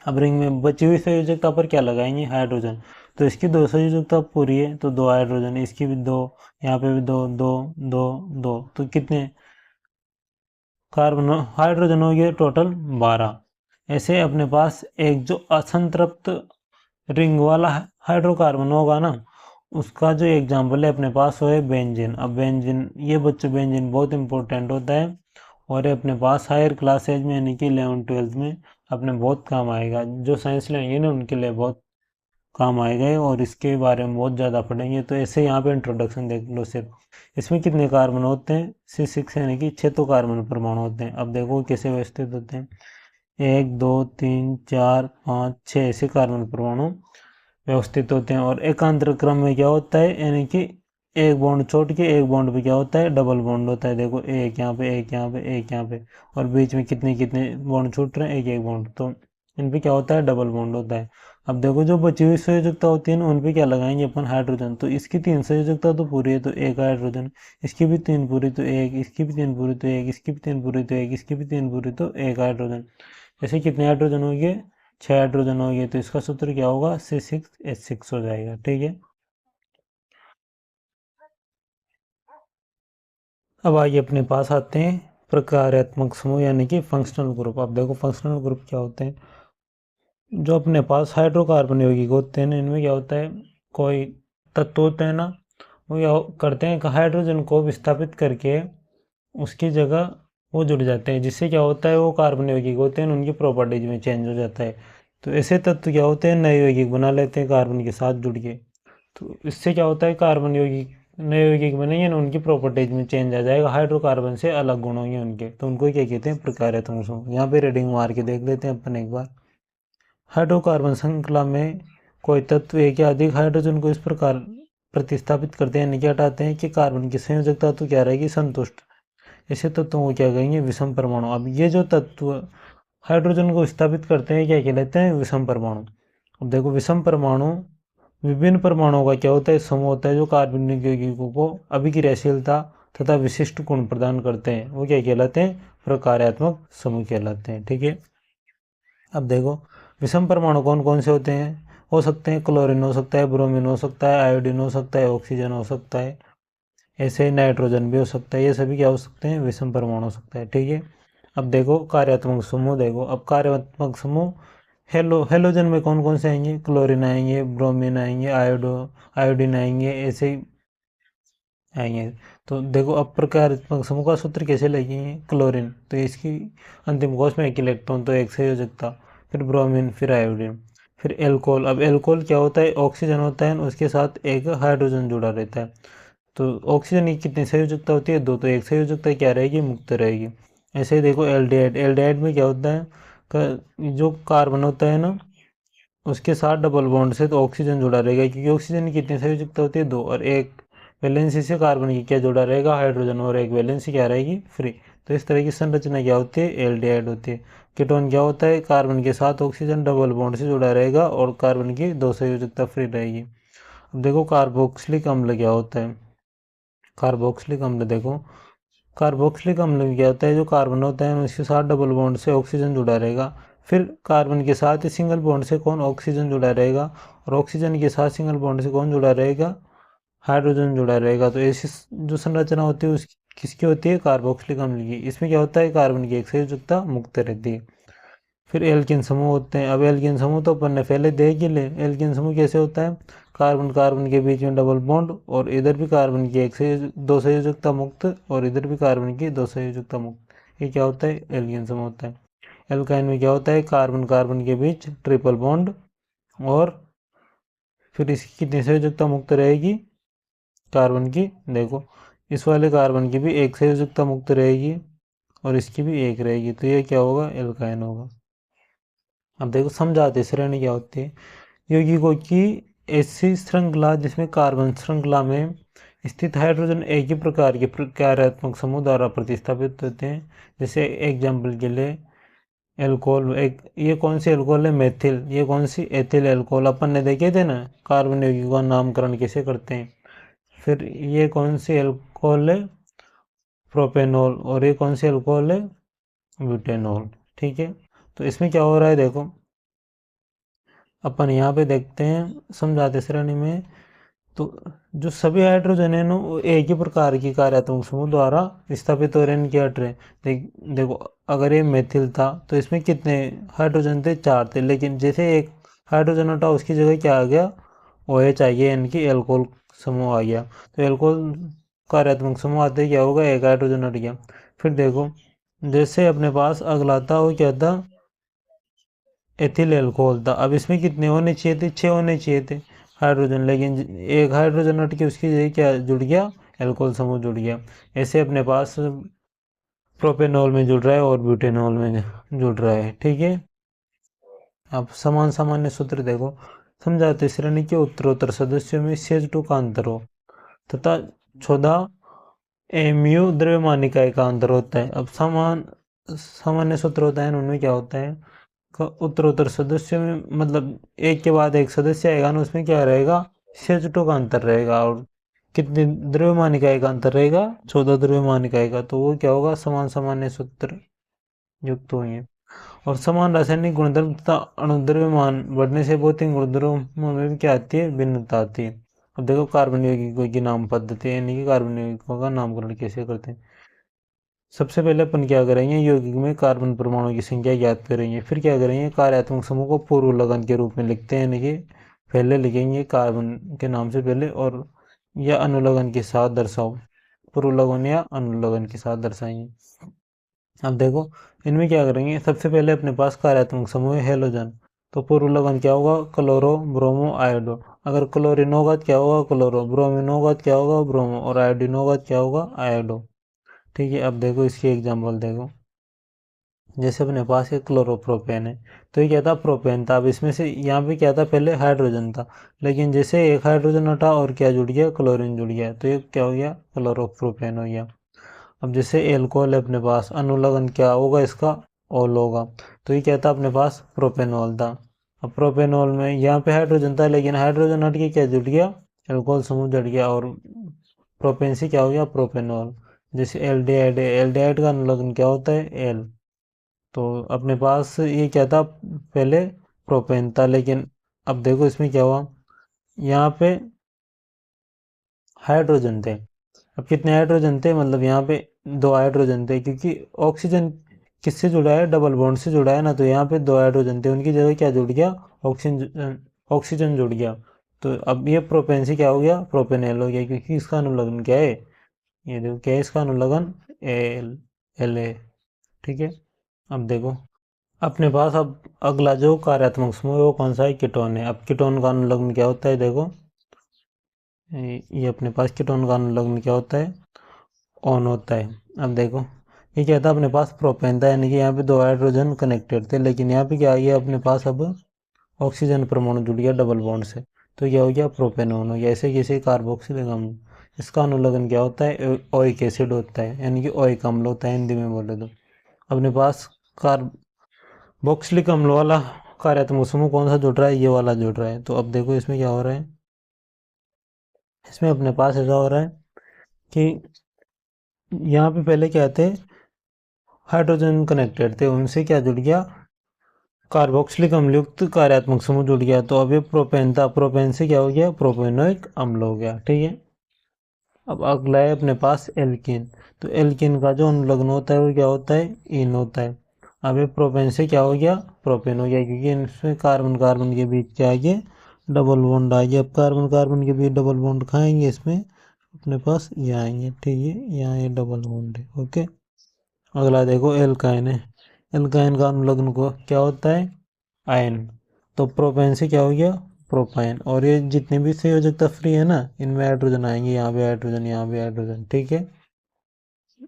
Speaker 1: अब रिंग में बची हुई संयोजकता पर क्या लगाएंगे, हाइड्रोजन। तो इसकी 2 संयोजकता पूरी है तो 2 हाइड्रोजन, इसकी भी 2, यहाँ पे भी 2 2 2 2, तो कितने कार्बन हाइड्रोजन हो गए, टोटल 12। ऐसे अपने पास एक जो असंतृप्त रिंग वाला हाइड्रोकार्बन होगा ना, उसका जो एग्जाम्पल है अपने पास वो है बेंजीन। अब बेंजीन, ये बच्चों बेंजीन बहुत इंपॉर्टेंट होता है, और ये अपने पास हायर क्लासेज में यानी कि 11th-12th में अपने बहुत काम आएगा। जो साइंस लेंगे ना उनके लिए बहुत काम आएगा, और इसके बारे में बहुत ज़्यादा पढ़ेंगे। तो ऐसे यहाँ पे इंट्रोडक्शन देख लो सिर्फ। इसमें कितने कार्बन होते हैं, C6 यानी कि 6 तो कार्बन परमाणु होते हैं। अब देखो कैसे व्यवस्थित होते हैं, 1 2 3 4 5 6 ऐसे कार्बन परमाणु व्यवस्थित होते हैं। और एकांतर क्रम में क्या होता है, यानी कि एक बॉन्ड छोड़ के एक बॉन्ड पे क्या होता है, डबल बॉन्ड होता है। देखो एक यहाँ पे, एक यहाँ पे, एक यहाँ पे, और बीच में कितने कितने बॉन्ड छूट रहे हैं, एक एक बॉन्ड, तो इन पे क्या होता है, डबल बॉन्ड होता है। अब देखो जो बची हुई संयोजकता होती है ना उन पे क्या लगाएंगे अपन, हाइड्रोजन। तो इसकी 3 संयोजकता तो पूरी है तो 1 हाइड्रोजन, इसकी भी 3 पूरी तो 1, इसकी भी 3 पूरी तो 1, इसकी भी 3 पूरी तो 1, इसकी भी 3 पूरी तो 1 हाइड्रोजन। ऐसे कितने हाइड्रोजन हो गए, 6 हाइड्रोजन हो गए। तो इसका सूत्र क्या होगा, C6H6 हो जाएगा, ठीक है। अब आइए अपने पास आते हैं प्रकार्यात्मक समूह यानी कि फंक्शनल ग्रुप। अब देखो फंक्शनल ग्रुप क्या होते हैं, जो अपने पास हाइड्रोकार्बन यौगिक होते हैं इनमें क्या होता है, कोई तत्व होते हैं ना, वो क्या करते हैं कि हाइड्रोजन को विस्थापित करके उसकी जगह वो जुड़ जाते हैं, जिससे क्या होता है, वो कार्बन यौगिक होते हैं उनकी प्रॉपर्टीज में चेंज हो जाता है। तो ऐसे तत्व क्या होते हैं, नए यौगिक बना लेते हैं कार्बन के साथ जुड़ के। तो इससे क्या होता है, कार्बन यौगिक नए यौगिक बनेंगे ना, उनकी प्रॉपर्टीज में चेंज आ जाएगा, हाइड्रोकार्बन से अलग गुण होंगे उनके, तो उनको क्या कहते हैं, प्रकार्यात्मक समूह। यहाँ पे रीडिंग मार के देख लेते हैं अपन एक बार। हाइड्रोकार्बन श्रृंखला में कोई तत्व एक या अधिक हाइड्रोजन को इस प्रकार प्रतिस्थापित करते हैं यानी कि हटाते हैं कि कार्बन की संयोजकता तो क्या रहेगी, संतुष्ट। ऐसे तत्वों को क्या कहेंगे, विषम परमाणु। अब ये जो तत्व हाइड्रोजन को स्थापित करते हैं क्या कहलाते हैं, विषम परमाणु। अब देखो विषम परमाणु विभिन्न परमाणुओं का क्या होता है, समूह होता है, जो कार्बनिक यौगिकों को अभिक्रियाशीलता तथा विशिष्ट गुण प्रदान करते हैं, वो क्या कहलाते हैं, प्रकार्यात्मक समूह कहलाते हैं, ठीक है। अब देखो विषम परमाणु कौन कौन से होते हैं, हो सकते हैं क्लोरीन हो सकता है, ब्रोमीन हो सकता है, आयोडीन हो सकता है, ऑक्सीजन हो सकता है, ऐसे नाइट्रोजन भी हो सकता है। ये सभी क्या हो सकते हैं, विषम परमाणु हो सकता है, ठीक है। अब देखो कार्यात्मक समूह, देखो अब कार्यात्मक समूह हेलोजन में कौन कौन से आएंगे, क्लोरीन आएंगे, ब्रोमीन आएंगे, आयोडीन आएंगे, ऐसे ही आएंगे। तो देखो अब प्रकारात्मक समूह का सूत्र कैसे लगेंगे, क्लोरीन तो इसकी अंतिम कोश में एक इलेक्ट्रॉन तो एक संयोजकता, फिर ब्रोमीन, फिर आयोडीन, फिर एल्कोहल। अब एल्कोहल क्या होता है, ऑक्सीजन होता है, उसके साथ एक हाइड्रोजन जुड़ा रहता है। तो ऑक्सीजन की कितनी संयोजकता होती है, दो, तो एक संयोजकता क्या रहेगी, मुक्त रहेगी। ऐसे ही देखो एल्डिहाइड, एल्डिहाइड में क्या होता है, जो कार्बन होता है ना, उसके साथ डबल बॉन्ड से तो ऑक्सीजन जुड़ा रहेगा, क्योंकि ऑक्सीजन की कितनी संयोजकता होती है, दो, और एक वैलेंसी से कार्बन की क्या जुड़ा रहेगा, हाइड्रोजन, और एक वैलेंसी क्या रहेगी, फ्री। तो इस तरह की संरचना क्या होती है, एल्डिहाइड होती है। कीटोन क्या होता है, कार्बन के साथ ऑक्सीजन डबल बॉन्ड से जुड़ा रहेगा और कार्बन की दो संयोजकता फ्री रहेगी। अब देखो कार्बोक्सिलिक अम्ल क्या होता है, कार्बोक्सिलिक अम्ल देखो, कार्बोक्सिलिक अम्ल में क्या होता है, जो कार्बन होता है उसके साथ डबल बॉन्ड से ऑक्सीजन जुड़ा रहेगा, फिर कार्बन के साथ सिंगल बॉन्ड से कौन, ऑक्सीजन जुड़ा रहेगा, और ऑक्सीजन के साथ सिंगल बॉन्ड से कौन जुड़ा रहेगा, हाइड्रोजन जुड़ा रहेगा। तो ऐसी जो संरचना होती है उसकी किसकी होती है, कार्बोक्सिलिक अम्ल की। इसमें क्या होता है, कार्बन की एक संयोजकता मुक्त रहती है। फिर एल्किन समूह होते हैं। अब एल्किन समूह तो अपन ने पहले देख ही ले, एल्किन समूह कैसे होता है, कार्बन कार्बन के बीच में डबल बॉन्ड, और इधर भी कार्बन की एक दो संयोजकता मुक्त, और इधर भी कार्बन की दो संयोजकता मुक्त। ये क्या होता है, एल्किन समूह होता है। एल्काइन में क्या होता है, कार्बन कार्बन के बीच ट्रिपल बॉन्ड, और फिर इसकी कितनी संयोजकता मुक्त रहेगी, कार्बन की, देखो इस वाले कार्बन की भी एक संयोजकता मुक्त रहेगी, और इसकी भी एक रहेगी, तो ये क्या होगा, एल्काइन होगा। अब देखो समझाते श्रेणी क्या होती है, यौगिकों की ऐसी श्रृंखला जिसमें कार्बन श्रृंखला में स्थित हाइड्रोजन एक ही प्रकार के कार्यात्मक समूह द्वारा प्रतिस्थापित होते हैं। जैसे एग्जाम्पल के लिए एल्कोहल, एक ये कौन सी एल्कोहल है, मेथिल, ये कौन सी, एथिल एल्कोहल, अपन ने देखे थे ना कार्बन यौगिकों का नामकरण कैसे करते हैं। फिर ये कौन सी एल्कोहल है, प्रोपेनॉल, और ये कौन सी एल्कोहल है, ब्यूटेनॉल। ठीक है, तो इसमें क्या हो रहा है देखो, अपन यहाँ पे देखते हैं समझाते श्रेणी में, तो जो सभी हाइड्रोजन है ना वो एक ही प्रकार की कार्यात्मक समूह द्वारा स्थापित हो रहे हैं, इनके हट रहे। देखो अगर ये मेथिल था तो इसमें कितने हाइड्रोजन थे, चार थे, लेकिन जैसे एक हाइड्रोजन हटा उसकी जगह क्या आ गया, ओ एच आई है, इनकी एल्कोहल समूह आ गया। तो एल्कोहल कार्यात्मक समूह आते क्या होगा, एक हाइड्रोजन हट गया। फिर देखो जैसे अपने पास अगला था वो क्या था, एथिल एल्कोहल था। अब इसमें कितने होने चाहिए थे, छः होने चाहिए थे हाइड्रोजन, लेकिन एक हाइड्रोजन हट के उसकी जगह क्या जुड़ गया, एल्कोहल समूह जुड़ गया। ऐसे अपने पास प्रोपेनॉल में जुड़ रहा है और ब्यूटेनॉल में जुड़ रहा है। ठीक है, अब समान सामान्य सूत्र देखो, समझाते श्रेणी के उत्तरोत्तर सदस्यों में सेज टू का अंतर हो तथा 14 एमयू द्रव्यमान इकाई का अंतर होता है। अब सामान्य सूत्र होता है, उनमें क्या होता है, उत्तरोत्तर सदस्यों में मतलब एक के बाद एक सदस्य आएगा ना, उसमें क्या रहेगा, सेज टू का अंतर रहेगा, और कितनी द्रव्यमान इकाई का अंतर रहेगा, 14 द्रव्यमान इकाई का। तो वो क्या होगा, समान सामान्य सूत्र युक्त होंगे। और समान रासायनिक गुणधर्म तथा अणुद्रव्यमान बढ़ने से भौतिक गुणधर्मों में भी क्या आती है, भिन्नता आती है। अब देखो कार्बन यौगिकों की नाम पद्धति, यानी कि कार्बन यौगिकों का नामकरण कैसे करते हैं। सबसे पहले अपन क्या करेंगे, यौगिक में कार्बन परमाणु की संख्या ज्ञात करेंगे, फिर क्या करेंगे, कार्यात्मक समूह को पूर्व लगन के रूप में लिखते हैं, यानी कि पहले लिखेंगे कार्बन के नाम से पहले, और या अनुलगन के साथ दर्शाओ, पूर्व लगन या अनुलगन के साथ दर्शाएंगे। अब देखो इनमें क्या करेंगे, सबसे पहले अपने पास कार्यात्मक समूह है हेलोजन, तो पूर्व लगन क्या होगा, क्लोरो, ब्रोमो, आयोडो। अगर क्लोरीन होगा तो क्या होगा, क्लोरो, ब्रोमीन होगा तो क्या होगा, ब्रोमो, और आयोडीन होगा तो क्या होगा, आयोडो। ठीक है, अब देखो इसकी एग्जाम्पल देखो, जैसे अपने पास एक क्लोरोप्रोपेन है, तो ये क्या था, प्रोपेन था। अब इसमें से यहाँ पे क्या था, पहले हाइड्रोजन था, लेकिन जैसे एक हाइड्रोजन हटा और क्या जुड़ गया, क्लोरीन जुड़ गया, तो ये क्या हो गया, क्लोरोप्रोपेन हो गया। अब जैसे एल्कोहल है अपने पास, अनुलगन क्या होगा इसका, ओल होगा, तो ये क्या था अपने पास, प्रोपेनॉल था। अब प्रोपेनॉल में यहाँ पे हाइड्रोजन था, लेकिन हाइड्रोजन हट के क्या जुड़ गया, एल्कोहल समूह जुड़ गया, और प्रोपेन से क्या हो गया, प्रोपेनॉल। जैसे एल्डिहाइड है, एल्डिहाइड का अनुलग्न क्या होता है, एल। तो अपने पास ये क्या था, पहले प्रोपेन था, लेकिन अब देखो इसमें क्या हुआ, यहाँ पे हाइड्रोजन थे। अब कितने हाइड्रोजन थे, मतलब यहाँ पे दो हाइड्रोजन थे, क्योंकि ऑक्सीजन किससे जुड़ा है, डबल बॉन्ड से जुड़ा है ना, तो यहाँ पे दो हाइड्रोजन थे, उनकी जगह क्या जुड़ गया, ऑक्सीजन, ऑक्सीजन जुड़ गया। तो अब ये प्रोपेन से क्या हो गया, प्रोपेनॉल हो गया, क्योंकि इसका अनुलग्न क्या है, ये देखो क्या है इसका अनुलग्न, एल, एल ए। ठीक है, अब देखो अपने पास अब अगला जो कार्यात्मक समूह है वो कौन सा है, कीटोन है। अब कीटोन का अनुलग्न क्या होता है, देखो ये अपने पास कीटोन का अनुलग्न क्या होता है, ऑन होता है। अब देखो ये क्या था, अपने पास प्रोपेन था, यानी कि यहाँ पे दो हाइड्रोजन कनेक्टेड थे, लेकिन यहाँ पे क्या आ गया, अपने पास अब ऑक्सीजन परमाणु जुड़ गया डबल बॉन्ड से, तो क्या हो गया, प्रोपेनॉन हो गया। ऐसे किसी कार्बोक्सिलिक अम्ल, इसका अनुलग्न क्या होता है, ओइक एसिड होता है, यानी कि ओइक अम्ल होता है हिंदी में बोले तो। अपने पास कार्बोक्सिलिक अम्ल वाला कार्यात्मक समूह कौन सा जुड़ रहा है, ये वाला जुड़ रहा है। तो अब देखो इसमें क्या हो रहा है, इसमें अपने पास ऐसा हो रहा है कि यहाँ पे पहले क्या थे, हाइड्रोजन कनेक्टेड थे, उनसे क्या जुड़ गया, कार्बोक्सिलिक अम्ल युक्त कार्यात्मक समूह जुड़ गया। तो अब ये प्रोपेन था, प्रोपेन से क्या हो गया, प्रोपेनोइक अम्ल हो गया। ठीक है, अब अगला है अपने पास एल्कीन। तो एल्कीन का जो अनुलग्न होता है वो क्या होता है, इन होता है। अब ये प्रोपेन से क्या हो गया, प्रोपेन हो गया, क्योंकि इसमें कार्बन कार्बन के बीच क्या आ गया, डबल बॉन्ड आ गया। अब कार्बन कार्बन के बीच डबल बॉन्ड खाएंगे, इसमें अपने पास ये आएंगे। ठीक है, यहाँ ये डबल बॉन्ड है। ओके, अगला देखो एल्काइन है। एल्काइन का अनुलग्न को क्या होता है, आयन। तो प्रोपेन से क्या हो गया, प्रोपाइन। और ये जितने भी संयोजकता फ्री है ना, इनमें हाइड्रोजन आएंगे, यहाँ भी हाइड्रोजन, यहाँ भी हाइड्रोजन। ठीक है,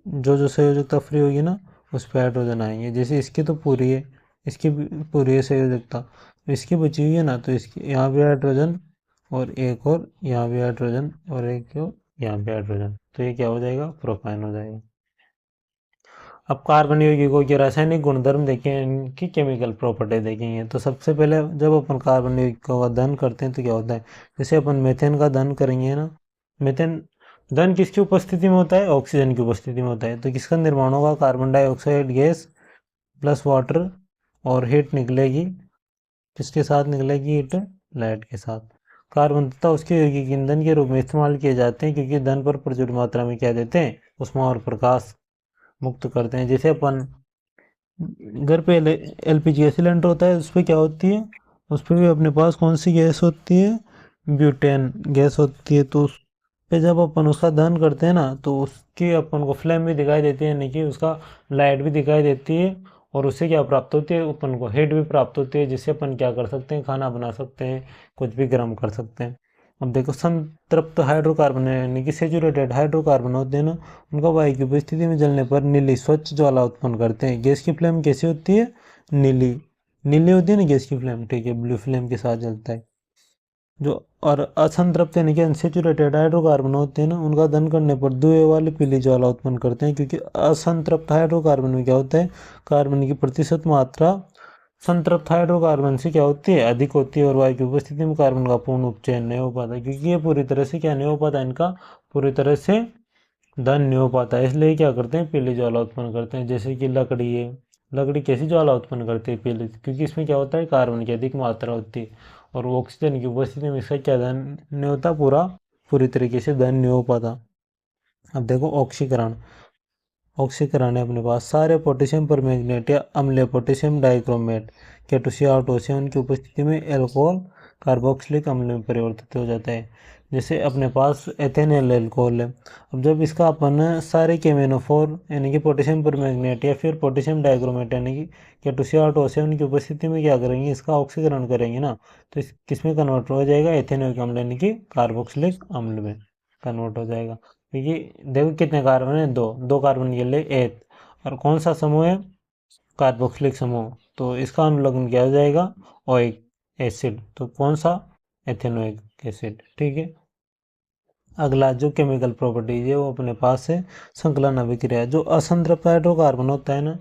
Speaker 1: जो जो संयोजकता फ्री होगी ना उस पर हाइड्रोजन आएंगे। जैसे इसकी तो पूरी है, इसकी भी पूरी है संयोजकता, तो इसकी बची हुई है ना, तो इसकी यहाँ भी हाइड्रोजन और एक और यहाँ भी हाइड्रोजन और एक और यहाँ भी हाइड्रोजन, तो ये क्या हो जाएगा, प्रोपाइन हो जाएगा। अब कार्बन यौगिकों के रासायनिक गुणधर्म देखें, इनकी केमिकल प्रॉपर्टी देखेंगे। तो सबसे पहले जब अपन कार्बन यौगिकों का दहन करते हैं तो क्या होता है, जैसे अपन मीथेन का दहन करेंगे ना, मीथेन दहन किसकी उपस्थिति में होता है, ऑक्सीजन की उपस्थिति में होता है। तो किसका निर्माण होगा, carbon dioxide gas plus water, और हीट निकलेगी, किसके साथ निकलेगी, हीट लाइट के साथ। कार्बन तथा उसके यौगिक ईंधन के रूप में इस्तेमाल किए जाते हैं, क्योंकि दहन पर प्रचुर मात्रा में क्या देते हैं, उष्मा और प्रकाश मुक्त करते हैं। जैसे अपन घर पे एलपीजी गैस सिलेंडर होता है, उस पर क्या होती है, उस पर भी अपने पास कौन सी गैस होती है, ब्यूटेन गैस होती है। तो उस पे जब अपन उसका दहन करते हैं ना, तो उसकी अपन को फ्लेम भी दिखाई देती है, यानी कि उसका लाइट भी दिखाई देती है, और उससे क्या प्राप्त होती है, अपन को हीट भी प्राप्त होती है, जिससे अपन क्या कर सकते हैं, खाना बना सकते हैं, कुछ भी गर्म कर सकते हैं। अब देखो संतृप्त हाइड्रोकार्बन यानी कि सेचुरेटेड हाइड्रोकार्बन होते हैं ना, उनका वायु की उपस्थिति में जलने पर नीली स्वच्छ ज्वाला उत्पन्न करते हैं। गैस की फ्लेम कैसी होती है, नीली, नीली होती है ना गैस की फ्लेम। ठीक है, ब्लू फ्लेम के साथ जलता है। जो और असंतृप्त यानी कि अनसेचुरेटेड हाइड्रोकार्बन होते हैं ना, उनका दहन करने पर धुएं वाली पीली ज्वाला उत्पन्न करते हैं, क्योंकि असंतृप्त हाइड्रोकार्बन में क्या होता है, कार्बन की प्रतिशत मात्रा संतृप्त हाइड्रोकार्बन से क्या होती है, अधिक होती है, और वायु की उपस्थिति में कार्बन का पूर्ण उपचयन नहीं हो पाता, क्योंकि ये पूरी तरह से क्या नहीं हो पाता, इनका पूरी तरह से दहन नहीं हो पाता, इसलिए क्या करते हैं, पीली ज्वाला उत्पन्न करते हैं। जैसे कि लकड़ी है, लकड़ी कैसी ज्वाला उत्पन्न करती है, पीली, क्योंकि इसमें क्या होता है, कार्बन की अधिक मात्रा होती है, और ऑक्सीजन की उपस्थिति में इसका क्या दहन नहीं होता, पूरी तरीके से दहन नहीं हो पाता। अब देखो ऑक्सीकरण, ऑक्सीकरण है अपने पास, सारे पोटेशियम परमैंगनेट या अम्लीय पोटेशियम डाइक्रोमेट केटोसिया और टोसियम की उपस्थिति में एल्कोहल कार्बोक्सिलिक अम्ल में परिवर्तित हो जाता है। जैसे अपने पास एथेनॉल एल्कोहल है। अब जब इसका अपन सारे केमेनोफोर यानी कि पोटेशियम परमैंगनेट या फिर पोटेशियम डाइक्रोमेट यानी कि केटोसिया और टोसियम की उपस्थिति में क्या करेंगे, इसका ऑक्सीकरण करेंगे ना, तो इस किस में कन्वर्ट हो जाएगा, एथेनॉइक अम्ल यानी कि कार्बोक्सिलिक अम्ल में कन्वर्ट हो जाएगा। क्योंकि देखो कितने कार्बन है, दो, दो कार्बन के लिए एथ, और कौन सा समूह है, कार्बोक्सिलिक समूह, तो इसका अनुलग्न क्या हो जाएगा, ओइक एसिड, तो कौन सा, एथेनोइक एसिड। ठीक है, अगला जो केमिकल प्रॉपर्टीज है वो अपने पास है संकलन अभिक्रिया। जो असंतृप्त हाइड्रोकार्बन होता है ना,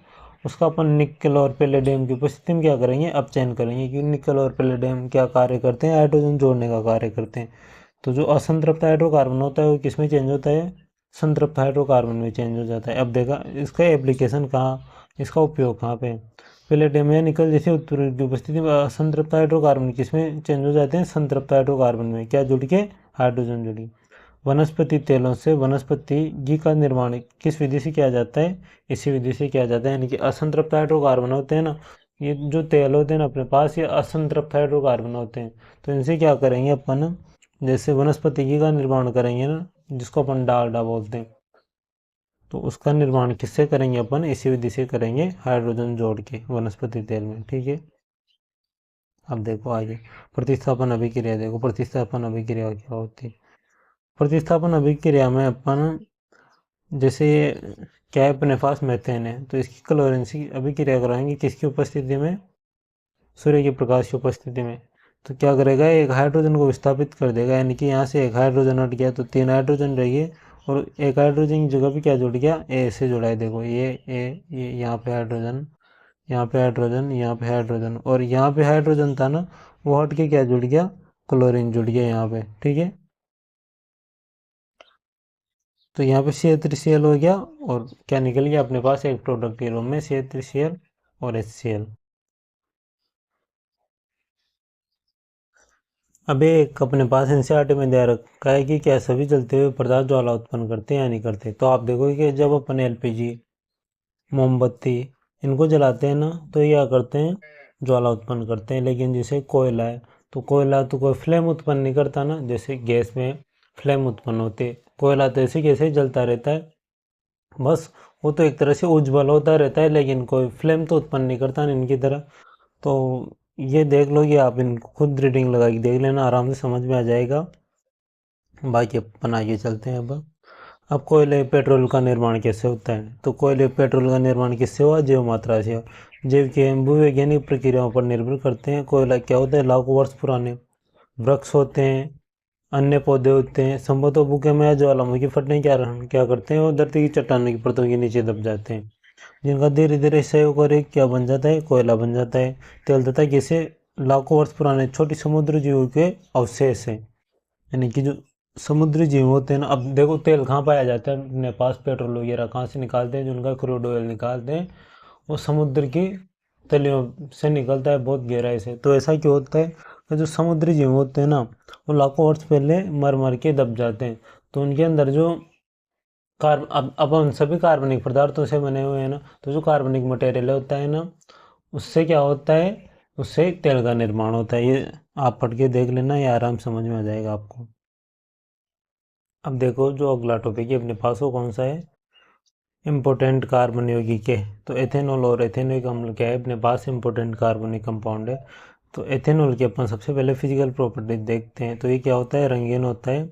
Speaker 1: उसका अपन निकल और पैलेडियम की उपस्थिति में क्या करेंगे, अपचयन करेंगे, क्योंकि निकल और पैलेडियम क्या कार्य करते हैं, हाइड्रोजन जोड़ने का कार्य करते हैं। तो जो असंतृप्त हाइड्रोकार्बन होता है वो किस में चेंज होता है, संतृप्त हाइड्रोकार्बन में चेंज हो जाता है। अब देखा इसका एप्लीकेशन कहाँ, इसका उपयोग कहाँ पे, पैलेडियम या निकल जैसे उत्तरों की उपस्थिति में असंतृप्त हाइड्रोकार्बन किस में चेंज हो जाते हैं, संतृप्त हाइड्रोकार्बन में, क्या जुड़ के, हाइड्रोजन जुड़ी। वनस्पति तेलों से वनस्पति घी का निर्माण किस विधि से किया जाता है? इसी विधि से किया जाता है, यानी कि असंतृप्त हाइड्रोकार्बन होते हैं ना, ये जो तेल होते हैं ना अपने पास, ये असंतृप्त हाइड्रोकार्बन होते हैं। तो इनसे क्या करेंगे अपन, जैसे वनस्पति घी का निर्माण करेंगे ना, जिसको अपन डालडा बोलते हैं, तो उसका निर्माण किससे करेंगे अपन? इसी विधि से करेंगे, हाइड्रोजन जोड़ के वनस्पति तेल में। ठीक है, अब देखो आगे प्रतिस्थापन अभिक्रिया। देखो प्रतिस्थापन अभिक्रिया क्या होती है। प्रतिस्थापन अभिक्रिया में अपन, जैसे ये क्या है, अपने पास मेथेन है, तो इसकी क्लोरीन से अभिक्रिया कराएंगे किसकी उपस्थिति में? सूर्य के प्रकाश की उपस्थिति में। तो क्या करेगा, एक हाइड्रोजन को विस्थापित कर देगा, यानी कि यहाँ से एक हाइड्रोजन हट गया तो 3 हाइड्रोजन रहिए, और एक हाइड्रोजन की जगह पे क्या जुड़ गया? ए से जुड़ा है। देखो ये यहाँ पे हाइड्रोजन, यहाँ पे हाइड्रोजन, यहाँ पे हाइड्रोजन, और यहाँ पे हाइड्रोजन था ना, वो हट के क्या जुड़ गया? क्लोरीन जुड़ गया यहाँ पे। ठीक है, तो यहाँ पे CH3Cl हो गया, और क्या निकल गया अपने पास? एक प्रोडक्ट के रूप में CH3Cl और HCl। अब एक अपने पास एनसीईआरटी में दे रखा है कि क्या सभी जलते हुए पदार्थ ज्वाला उत्पन्न करते हैं या नहीं करते। तो आप देखोगे कि जब अपन LPG, मोमबत्ती, इनको जलाते हैं ना, तो ये क्या करते हैं? ज्वाला उत्पन्न करते हैं। लेकिन जैसे कोयला है, तो कोयला तो कोई फ्लेम उत्पन्न नहीं करता ना, जैसे गैस में फ्लेम उत्पन्न होते, कोयला तो ऐसे कैसे जलता रहता है, बस वो तो एक तरह से उज्ज्वल होता रहता है, लेकिन कोई फ्लेम तो उत्पन्न नहीं करता ना इनकी तरह। तो ये देख लो कि आप इनको खुद रीडिंग लगा के देख लेना, आराम से समझ में आ जाएगा। बाकी अपन आगे चलते हैं। अब कोयले पेट्रोल का निर्माण कैसे होता है? तो कोयले पेट्रोल का निर्माण किससे हुआ? जैव मात्रा से। जैव की भूवैज्ञानिक प्रक्रियाओं पर निर्भर करते हैं। कोयला क्या होता है? लाखों वर्ष पुराने वृक्ष होते हैं, अन्य पौधे होते हैं, संभवतः भूखे में या ज्वालामुखी फटने क्या करते हैं, वो धरती की चट्टानों की परतों के नीचे दब जाते हैं, जिनका धीरे धीरे सहयोग और एक क्या बन जाता है? कोयला बन जाता है। तेल तथा किसे लाखों वर्ष पुराने छोटी समुद्र जीवों के अवशेष है, यानी कि जो समुद्री जीव होते हैं ना। अब देखो तेल कहाँ पाया जाता है अपने पास? पेट्रोल वगैरह कहाँ से निकालते हैं? जो उनका क्रूड ऑयल निकालते हैं, वो समुद्र की तलियों से निकलता है, बहुत गहराई से। तो ऐसा क्यों होता है कि जो समुद्री जीव होते हैं ना, वो लाखों वर्ष पहले मर मर के दब जाते हैं, तो उनके अंदर जो अब हम सभी कार्बनिक पदार्थों से बने हुए हैं ना, तो जो कार्बनिक मटेरियल होता है ना, उससे क्या होता है? उससे तेल का निर्माण होता है। ये आप पढ़ के देख लेना, ये आराम समझ में आ जाएगा आपको। अब देखो जो अगला टॉपिक है अपने पास, वो कौन सा है? इम्पोर्टेंट कार्बन यौगिक है। तो एथेनॉल और एथेनोइक अम्ल क्या है अपने पास? इम्पोर्टेंट कार्बनिक कंपाउंड है। तो एथेनॉल की अपन सबसे पहले फिजिकल प्रॉपर्टीज देखते हैं। तो ये क्या होता है? रंगीन होता है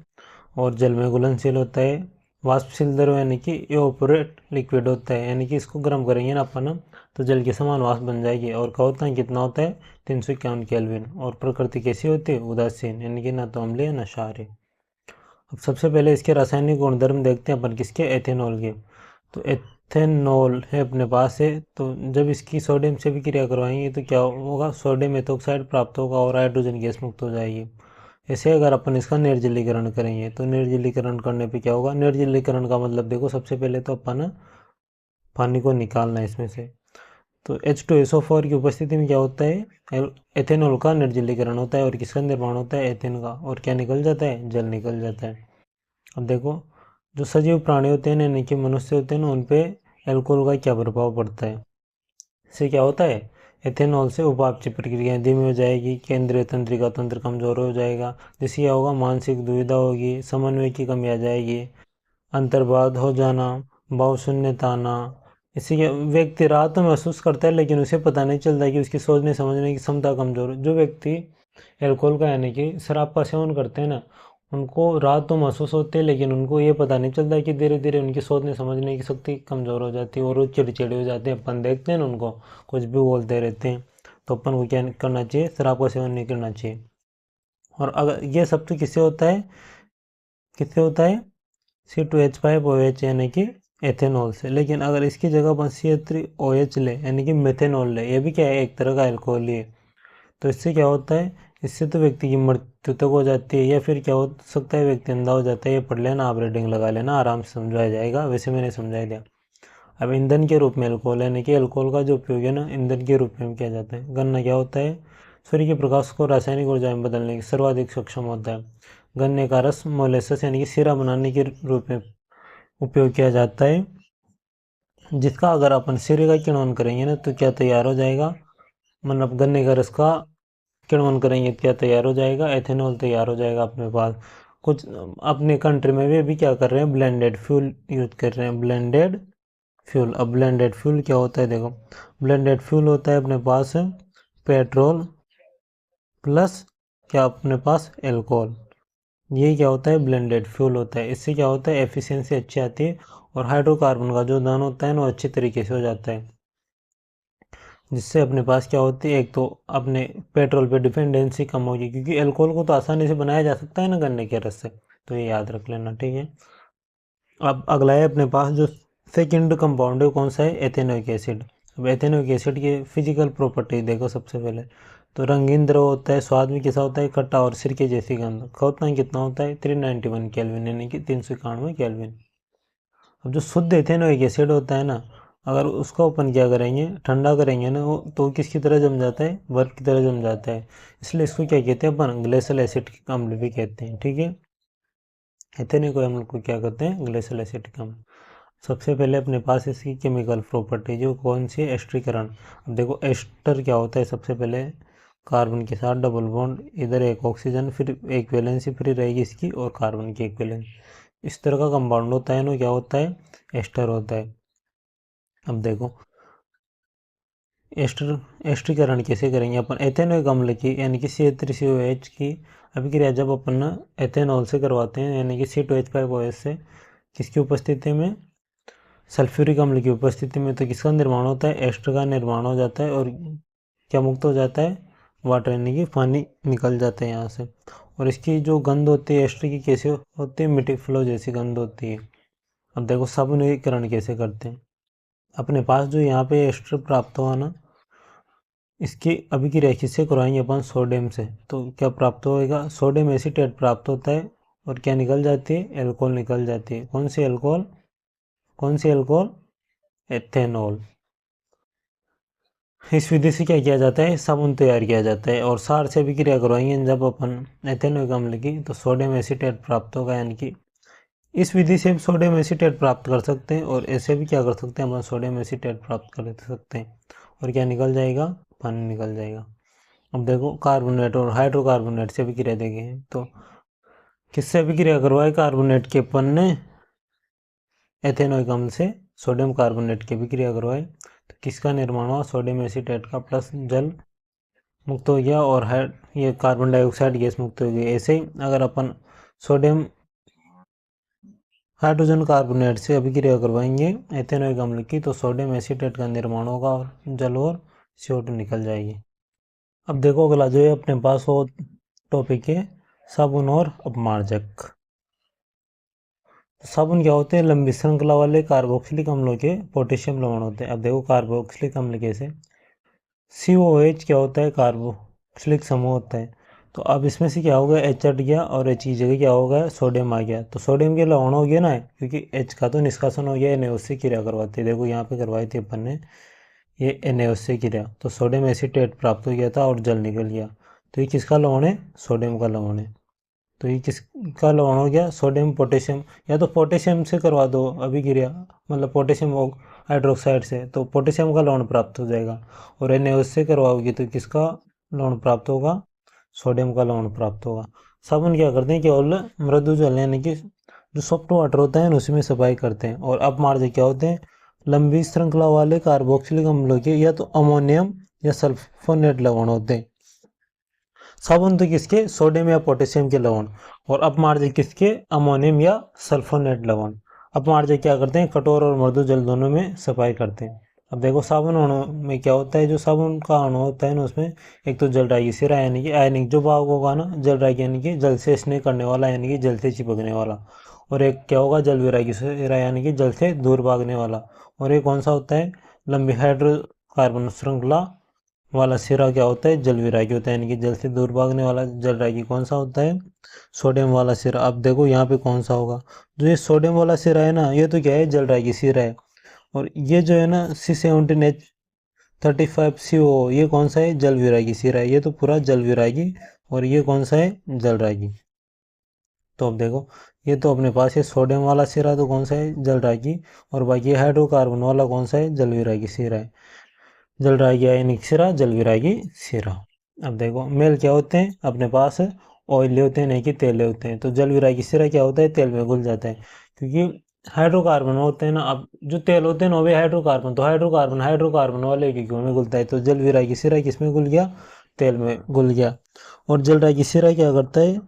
Speaker 1: और जल में घुलनशील होता है, वाष्पशील द्रव यानी कि इवापोरेट लिक्विड होता है, यानी कि इसको गर्म करेंगे ना अपन, तो जल के समान वाष्प बन जाएगी। और क्या होता है? कितना होता है? 351 केल्विन। और प्रकृति कैसी होती है? उदासीन, यानी कि ना तो अम्लीय ना क्षारीय। अब सबसे पहले इसके रासायनिक गुणधर्म देखते हैं अपन, किसके? एथेनॉल के। तो एथेनॉल है अपने पास है, तो जब इसकी सोडियम से भी क्रिया करवाएंगे तो क्या होगा? सोडियम एथोक्साइड प्राप्त होगा और हाइड्रोजन गैस मुक्त हो जाएगी। ऐसे अगर अपन इसका निर्जलीकरण करेंगे, तो निर्जलीकरण करने पे क्या होगा? निर्जलीकरण का मतलब देखो, सबसे पहले तो अपन पानी को निकालना है इसमें से। तो H2SO4 की उपस्थिति में क्या होता है? एथेनॉल का निर्जलीकरण होता है, और किसका निर्माण होता है? एथेन का। और क्या निकल जाता है? जल निकल जाता है। अब देखो जो सजीव प्राणी होते हैं, यानी कि मनुष्य होते हैं ना, उन पे एल्कोहल का क्या प्रभाव पड़ता है? इससे क्या होता है? एथेनॉल से उपापचय प्रक्रियाएं धीमी हो जाएगी, केंद्रीय तंत्रिका तंत्र कमजोर हो जाएगा, जिससे क्या होगा? मानसिक दुविधा होगी, समन्वय की कमी आ जाएगी, अंतर्बाध हो जाना, भाव शून्यता आना। इससे क्या व्यक्ति राहत तो महसूस करता है, लेकिन उसे पता नहीं चलता कि उसकी सोचने समझने की क्षमता कमजोर है। जो व्यक्ति एल्कोहल का यानी कि शराब का सेवन करते हैं ना, उनको राहत तो महसूस होती है, लेकिन उनको ये पता नहीं चलता कि धीरे धीरे उनकी सोचने समझने की शक्ति कमज़ोर हो जाती है और वो चिड़चिड़े हो जाते हैं। अपन देखते हैं ना उनको, कुछ भी बोलते रहते हैं। तो अपन को क्या करना चाहिए? शराब का सेवन नहीं करना चाहिए। और अगर ये सब तो किससे होता है? किससे होता है? C2H5OH यानी कि एथेनॉल से। लेकिन अगर इसकी जगह अपन CH3OH ले, यानी कि मेथेनॉल ले, ये भी क्या है? एक तरह का अल्कोहल ही है। तो इससे क्या होता है? इससे तो व्यक्ति की मृत्यु तक हो जाती है, या फिर क्या हो सकता है? व्यक्ति अंधा हो जाता है। ये पढ़ लेना, आप रीडिंग लगा लेना, आराम से समझाया जाएगा, वैसे मैंने समझा दिया। अब ईंधन के रूप में अल्कोहल, यानी कि अल्कोहल का जो उपयोग है ना, ईंधन के रूप में किया जाता है। गन्ना क्या होता है? सूर्य के प्रकाश को रासायनिक ऊर्जा में बदलने की सर्वाधिक सक्षम होता है। गन्ने का रस मोलेसस यानी कि सिरा बनाने के रूप में उपयोग किया जाता है, जिसका अगर अपन सिरे का किण्वन करेंगे ना तो क्या तैयार हो जाएगा, मतलब गन्ने का रस का किण्वन करेंगे तो क्या तैयार हो जाएगा, एथेनॉल तैयार हो जाएगा अपने पास। कुछ अपने कंट्री में भी अभी क्या कर रहे हैं, ब्लेंडेड फ्यूल यूज कर रहे हैं, ब्लेंडेड फ्यूल। अब ब्लेंडेड फ्यूल क्या होता है, देखो ब्लेंडेड फ्यूल होता है अपने पास पेट्रोल प्लस क्या अपने पास एल्कोहल, ये क्या होता है ब्लेंडेड फ्यूल होता है। इससे क्या होता है एफिशिएंसी अच्छी आती है और हाइड्रोकार्बन का जो दहन होता है ना वो अच्छे तरीके से हो जाता है, जिससे अपने पास क्या होती है, एक तो अपने पेट्रोल पे डिपेंडेंसी कम होगी, क्योंकि अल्कोहल को तो आसानी से बनाया जा सकता है ना गन्ने के रस से, तो ये याद रख लेना, ठीक है। अब अगला है अपने पास जो सेकंड कंपाउंड है कौन सा है, एथेनोइक एसिड। अब एथेनोइक एसिड की फिजिकल प्रॉपर्टी देखो सबसे पहले, तो रंगीन द्रव होता है, स्वाद में कैसा होता है, खट्टा और सिरके जैसी गंध, खौफनाक कितना होता है 391 केल्विन यानी कि 391 केल्विन। अब जो शुद्ध एथेनोइक एसिड होता है ना, अगर उसको अपन क्या करेंगे ठंडा करेंगे ना वो तो किसकी तरह जम जाता है, बर्फ की तरह जम जाता है, इसलिए इसको क्या कहते हैं अपन ग्लेशियल एसिटिक अम्ल भी कहते हैं, ठीक है। एथेनोइक अम्ल को क्या कहते हैं, ग्लेशियल एसिटिक अम्ल। सबसे पहले अपने पास इसकी केमिकल प्रॉपर्टी जो कौन सी है, एस्टरीकरण। अब देखो एस्टर क्या होता है, सबसे पहले कार्बन के साथ डबल बॉन्ड, इधर एक ऑक्सीजन, फिर एक वैलेंसी फ्री रहेगी इसकी और कार्बन की एक वैलेंस, इस तरह का कंपाउंड होता है ना क्या होता है, एस्टर होता है। अब देखो एस्टर एस्टरीकरण कैसे करेंगे अपन, एथेनोइक अम्ल की यानी कि CH3COH की अभिक्रिया जब अपन ना एथेनॉल से करवाते हैं यानी कि C2H5OH से, किसकी उपस्थिति में, सल्फ्यूरिक अम्ल की उपस्थिति में, तो किसका निर्माण होता है, एस्टर का निर्माण हो जाता है और क्या मुक्त हो जाता है, वाटर यानी कि पानी निकल जाता है यहाँ से। और इसकी जो गंध होती है एस्टर की कैसे होती है, मिट्टी फ्लो जैसी गंध होती है। अब देखो साबुनीकरण कैसे करते हैं, अपने पास जो यहाँ पे एस्टर प्राप्त हुआ ना, इसकी अभिक्रिया किससे करवाएंगे अपन, सोडियम से, तो क्या प्राप्त होएगा, सोडियम एसीटेट प्राप्त होता है और क्या निकल जाती है, एल्कोहल निकल जाती है। कौन सी एल्कोहल, कौन सी एल्कोहल, एथेनॉल। इस विधि से क्या किया जाता है, साबुन तैयार किया जाता है। और सार से अभिक्रिया करवाएंगे जब अपन एथेनोइक अम्ल की, तो सोडियम एसीटेट प्राप्त होगा, यानी कि इस विधि से हम सोडियम एसीटेट प्राप्त कर सकते हैं और ऐसे भी क्या कर सकते हैं अपन, सोडियम एसीटेट प्राप्त कर सकते हैं और क्या निकल जाएगा, पानी निकल जाएगा। अब देखो कार्बोनेट और हाइड्रोकार्बोनेट से अभिक्रिया देखें तो किससे अभिक्रिया करवाए, कार्बोनेट के अपन ने एथेनोइक अम्ल से सोडियम कार्बोनेट की अभिक्रिया करवाए, तो किसका निर्माण हुआ, सोडियम एसीटेट का, प्लस जल मुक्त हो गया और ये कार्बन डाइऑक्साइड गैस मुक्त हो गई। ऐसे ही अगर अपन सोडियम हाइड्रोजन कार्बोनेट से अभिक्रिया करवाएंगे एथेनोइक अम्ल की, तो सोडियम एसीटेट का निर्माण होगा और जल और CO2 निकल जाएगी। अब देखो अगला जो है अपने पास वो टॉपिक है साबुन और अपमार्जक। साबुन क्या होते हैं, लंबी श्रृंखला वाले कार्बोक्सिलिक अम्लों के पोटेशियम लवण होते हैं। अब देखो कार्बोक्सिलिक अम्ल कैसे, COOH क्या होता है, कार्बोक्सिलिक समूह होता है, तो अब इसमें से क्या होगा, H हट गया और H की जगह क्या होगा, सोडियम आ गया, तो सोडियम के लवण हो गया ना, क्योंकि H का तो निष्कासन हो गया, NaOH से क्रिया करवाते, देखो यहाँ पे करवाई थी अपन ने ये NaOH से क्रिया, तो सोडियम एसीटेट प्राप्त हो गया था और जल निकल गया, तो ये किसका लवण है, सोडियम का लवण है। तो ये किसका लवण हो गया, सोडियम पोटेशियम, या तो पोटेशियम से करवा दो अभिक्रिया, मतलब पोटेशियम हाइड्रोक्साइड से, तो पोटेशियम का लवण प्राप्त हो जाएगा। और NaOH से करवाओगी तो किसका लवण प्राप्त होगा, सोडियम का लवण प्राप्त होगा। साबुन क्या करते हैं, केवल मृदु जल यानी कि जो सॉफ्ट वाटर होता है उसी में सफाई करते हैं। और अपमार्जक क्या होते हैं, लंबी श्रृंखला वाले कार्बोक्सिलिक अम्लों के या तो अमोनियम या सल्फोनेट लवण होते हैं। साबुन तो किसके, सोडियम या पोटेशियम के लवण, और अपमार्जक किसके, अमोनियम या सल्फोनेट लवण। अपमार्जक क्या करते हैं, कठोर और मृदु जल दोनों में सफाई करते हैं। अब देखो साबुन अणु में क्या होता है, जो साबुन का अणु होता है ना उसमें एक तो जलरायी सिरा यानी कि आयनिक जो भाग होगा ना, जलरायी यानी कि जल से स्नेह करने वाला यानी कि जल से चिपकने वाला, और एक क्या होगा, जल विरागी सिरा यानी कि जल से दूर भागने वाला। और एक कौन सा होता है, लंबी हाइड्रोकार्बन श्रृंखला वाला सिरा क्या होता है, जल विरागी होता है, यानी कि जल से दूर भागने वाला जलरागी कौन सा होता है, सोडियम वाला सिरा। अब देखो यहाँ पे कौन सा होगा, जो ये सोडियम वाला सिरा है ना, ये तो क्या है, जलरागी सिरा है, और ये जो है ना C17H35CO ये कौन सा है, जल विरागी सिरा है, ये तो पूरा जल विरागी, और ये कौन सा है, जलरागी। तो अब देखो ये तो अपने पास है सोडियम वाला सिरा तो कौन सा है, जलरागी, और बाकी हाइड्रोकार्बन वाला कौन सा है, जलविरागी सिरा है। जलरागी आयनिक सिरा, जलविरागी सिरा। अब देखो मेल क्या होते हैं, अपने पास ऑयल होते हैं नहीं कि तेल होते हैं। तो जलविरागी सिरा क्या होता है, तेल में घुल जाता है, क्योंकि हाइड्रोकार्बन होते हैं ना। अब जो तेल होते हैं ना वे हाइड्रोकार्बन, तो हाइड्रोकार्बन हाइड्रोकार्बन वाले यौगिकों में घुलता है। तो जलविरागी सिरा किस में घुल गया, तेल में घुल गया। और जलरागी सिरा क्या करता है,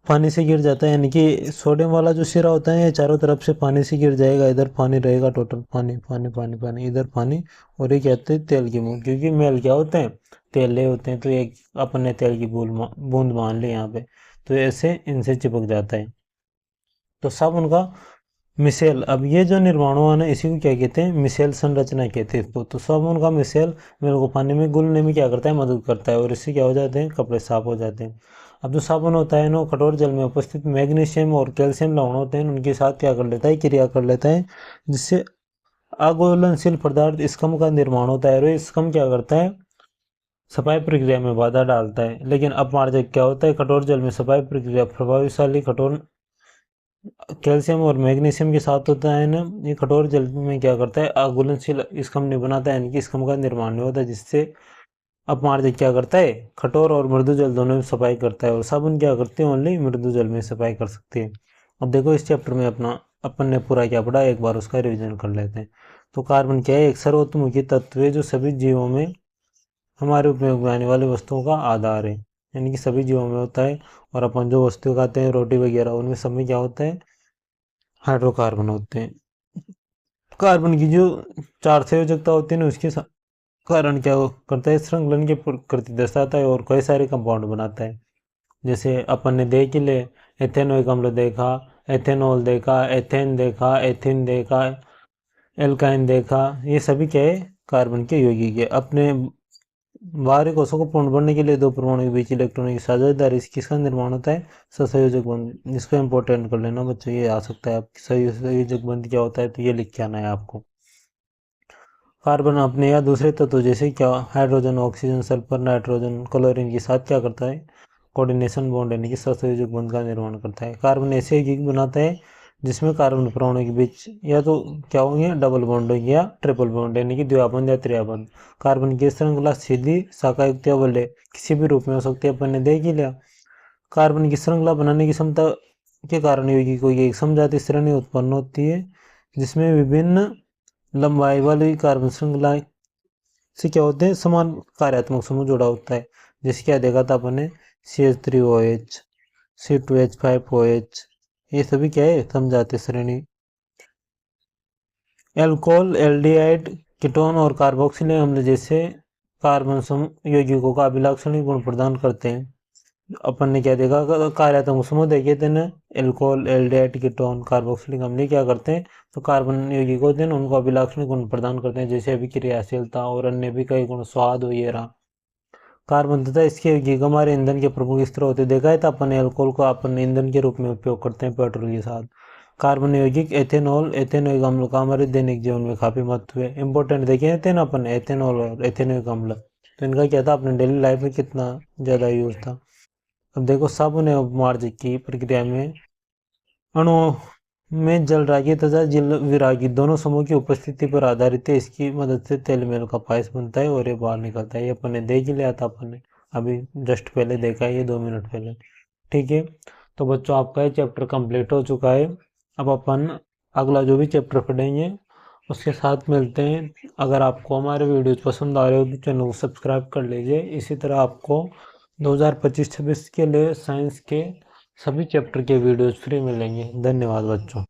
Speaker 1: पानी से गिर जाता है, यानी कि सोडियम वाला जो सिरा होता है ये चारों तरफ से पानी से गिर जाएगा, इधर पानी रहेगा, टोटल पानी पानी पानी पानी, इधर पानी, और ये कहते हैं तेल की बूंद, क्योंकि मेल क्या होते हैं, तेले होते हैं। तो एक अपन ने तेल की बूंद मान ली यहाँ पे, तो ऐसे इनसे चिपक जाता है। तो सब उनका मिसेल, अब ये जो निर्माणु है ना इसी को क्या कहते हैं, मिसेल संरचना कहते हैं इसको। तो सब उनका मिसेल मेल को पानी में घुलने में क्या करता है, मदद करता है, और इससे क्या हो जाते हैं, कपड़े साफ हो जाते हैं। अब जो साबुन होता है ना कठोर जल में उपस्थित मैग्नीशियम और कैल्शियम लवण होते हैं उनके साथ क्या कर लेता है, क्रिया कर लेता है, जिससे अघुलनशील पदार्थ स्कम का निर्माण होता है। और ये स्कम क्या करता है, सफाई प्रक्रिया में बाधा डालता है। लेकिन अपमार्जक क्या होता है, कठोर जल में सफाई प्रक्रिया प्रभावशाली कठोर कैल्शियम और मैग्नीशियम के साथ होता है ना, ये कठोर जल में क्या करता है, अघुलनशील स्कम नहीं बनाता है, यानी कि स्कम का निर्माण नहीं होता, जिससे अपमार्जक क्या करता है, कठोर और मृदु जल दोनों में सफाई करता है। और साबुन क्या करते हैं, ओनली मृदु जल में सफाई कर सकते हैं। अब देखो इस चैप्टर में अपन ने पूरा क्या पढ़ा, एक बार उसका रिवीजन कर लेते हैं। तो कार्बन क्या है, एक सर्वतोमुखी तत्व है जो सभी जीवों में हमारे उपयोग में आने वाली वस्तुओं का आधार है, यानी कि सभी जीवों में होता है। और अपन जो वस्तु खाते हैं, रोटी वगैरह, उनमें सब में क्या होता है, हाइड्रोकार्बन होते हैं। कार्बन की जो चार संयोजकता होती है ना उसके कारण क्या करता है, श्रृंखलन की प्रकृति दर्शाता है और कई सारे कंपाउंड बनाता है। जैसे अपन ने देख ले, एथेनोइक अम्ल देखा, एथेनॉल देखा, एथेन देखा, एथिन देखा, एल्काइन देखा, ये सभी क्या है, कार्बन के यौगिक है। अपने बाहरी कोषों को पूर्ण बनने के लिए दो परमाणु के बीच इलेक्ट्रॉनों की साझेदारी से किसका निर्माण होता है, सहसंयोजक बंध। इसको इंपॉर्टेंट कर लेना बच्चों, ये आ सकता है आप, सहसंयोजक बंध क्या होता है, तो ये लिख के आना है आपको। कार्बन अपने या दूसरे तत्व जैसे क्या, hydrogen, oxygen, sulphur, nitrogen, chlorine के साथ क्या करता है, कोऑर्डिनेशन बॉन्ड यानी कि सहसंयोजक बंध का निर्माण करता है। कार्बन ऐसे यौगिक बनाता है जिसमें कार्बन परमाणु के बीच या तो क्या होंगे, डबल बॉन्ड होंगे या ट्रिपल बॉन्ड, यानी कि द्विबंध या त्रिबंध। कार्बन की श्रृंखला सीधी शाखायुक्त या बल्ले किसी भी रूप में हो सकती है, अपन ने देख ही लिया। कार्बन की श्रृंखला बनाने की क्षमता के कारण यौगिकों की एक समजातीय श्रेणी उत्पन्न होती है, जिसमें विभिन्न लंबाई वाली कार्बन श्रृंखला से क्या होते हैं, समान कार्यात्मक समूह जुड़ा होता है। जैसे क्या देखा था अपन ने, CH3OH, C2H5OH, ये सभी क्या है, समझाते श्रेणी। एल्कोहल, एल्डिहाइड, कीटोन और कार्बोक्सिलिक अम्ल जैसे कार्बन यौगिकों का अभिलाक्षणिक गुण प्रदान करते हैं। अपन ने क्या देखा, कार्यात्मक समूह देखे थे ना, एल्कोहल, एल्डिहाइड, कीटोन, कार्बोक्सिलिक अम्ल क्या करते हैं, तो कार्बन यौगिक होते हैं उनको अभिलाक्षणिक गुण प्रदान करते हैं, जैसे अभिक्रियाशीलता और अन्य भी कई गुण, स्वाद वगैरह। कार्बन तथा इसके यौगिक हमारे ईंधन के प्रमुख स्रोत होते देखा है, तो अपन एल्कोहल को अपन ईंधन के रूप में उपयोग करते हैं पेट्रोल के साथ। कार्बन यौगिक एथेनॉल, एथेनोइक अम्ल का हमारे दैनिक जीवन में काफी महत्व है, इंपॉर्टेंट देखे थे ना अपन, एथेनॉल और एथेनोइक अम्ल, तो इनका क्या था, अपने डेली लाइफ में कितना ज्यादा यूज था। अब देखो साबुन एवं अपमार्जक की प्रक्रिया में अणुओं में जलरागी तथा जल विरागी दोनों समूह की उपस्थिति पर आधारित है। इसकी मदद से तेल मेल का पायस बनता है और ये बाहर निकलता है। ये अपन ने देख ही लिया था, अपन ने अभी जस्ट पहले देखा है, ये 2 मिनट पहले। ठीक है, तो बच्चों आपका ये चैप्टर कंप्लीट हो चुका है। अब अपन अगला जो भी चैप्टर पढ़ेंगे उसके साथ मिलते हैं। अगर आपको हमारे वीडियोज पसंद आ रहे हो तो चैनल को सब्सक्राइब कर लीजिए। इसी तरह आपको 2025-26 के लिए साइंस के सभी चैप्टर के वीडियोज फ्री मिलेंगे। धन्यवाद बच्चों।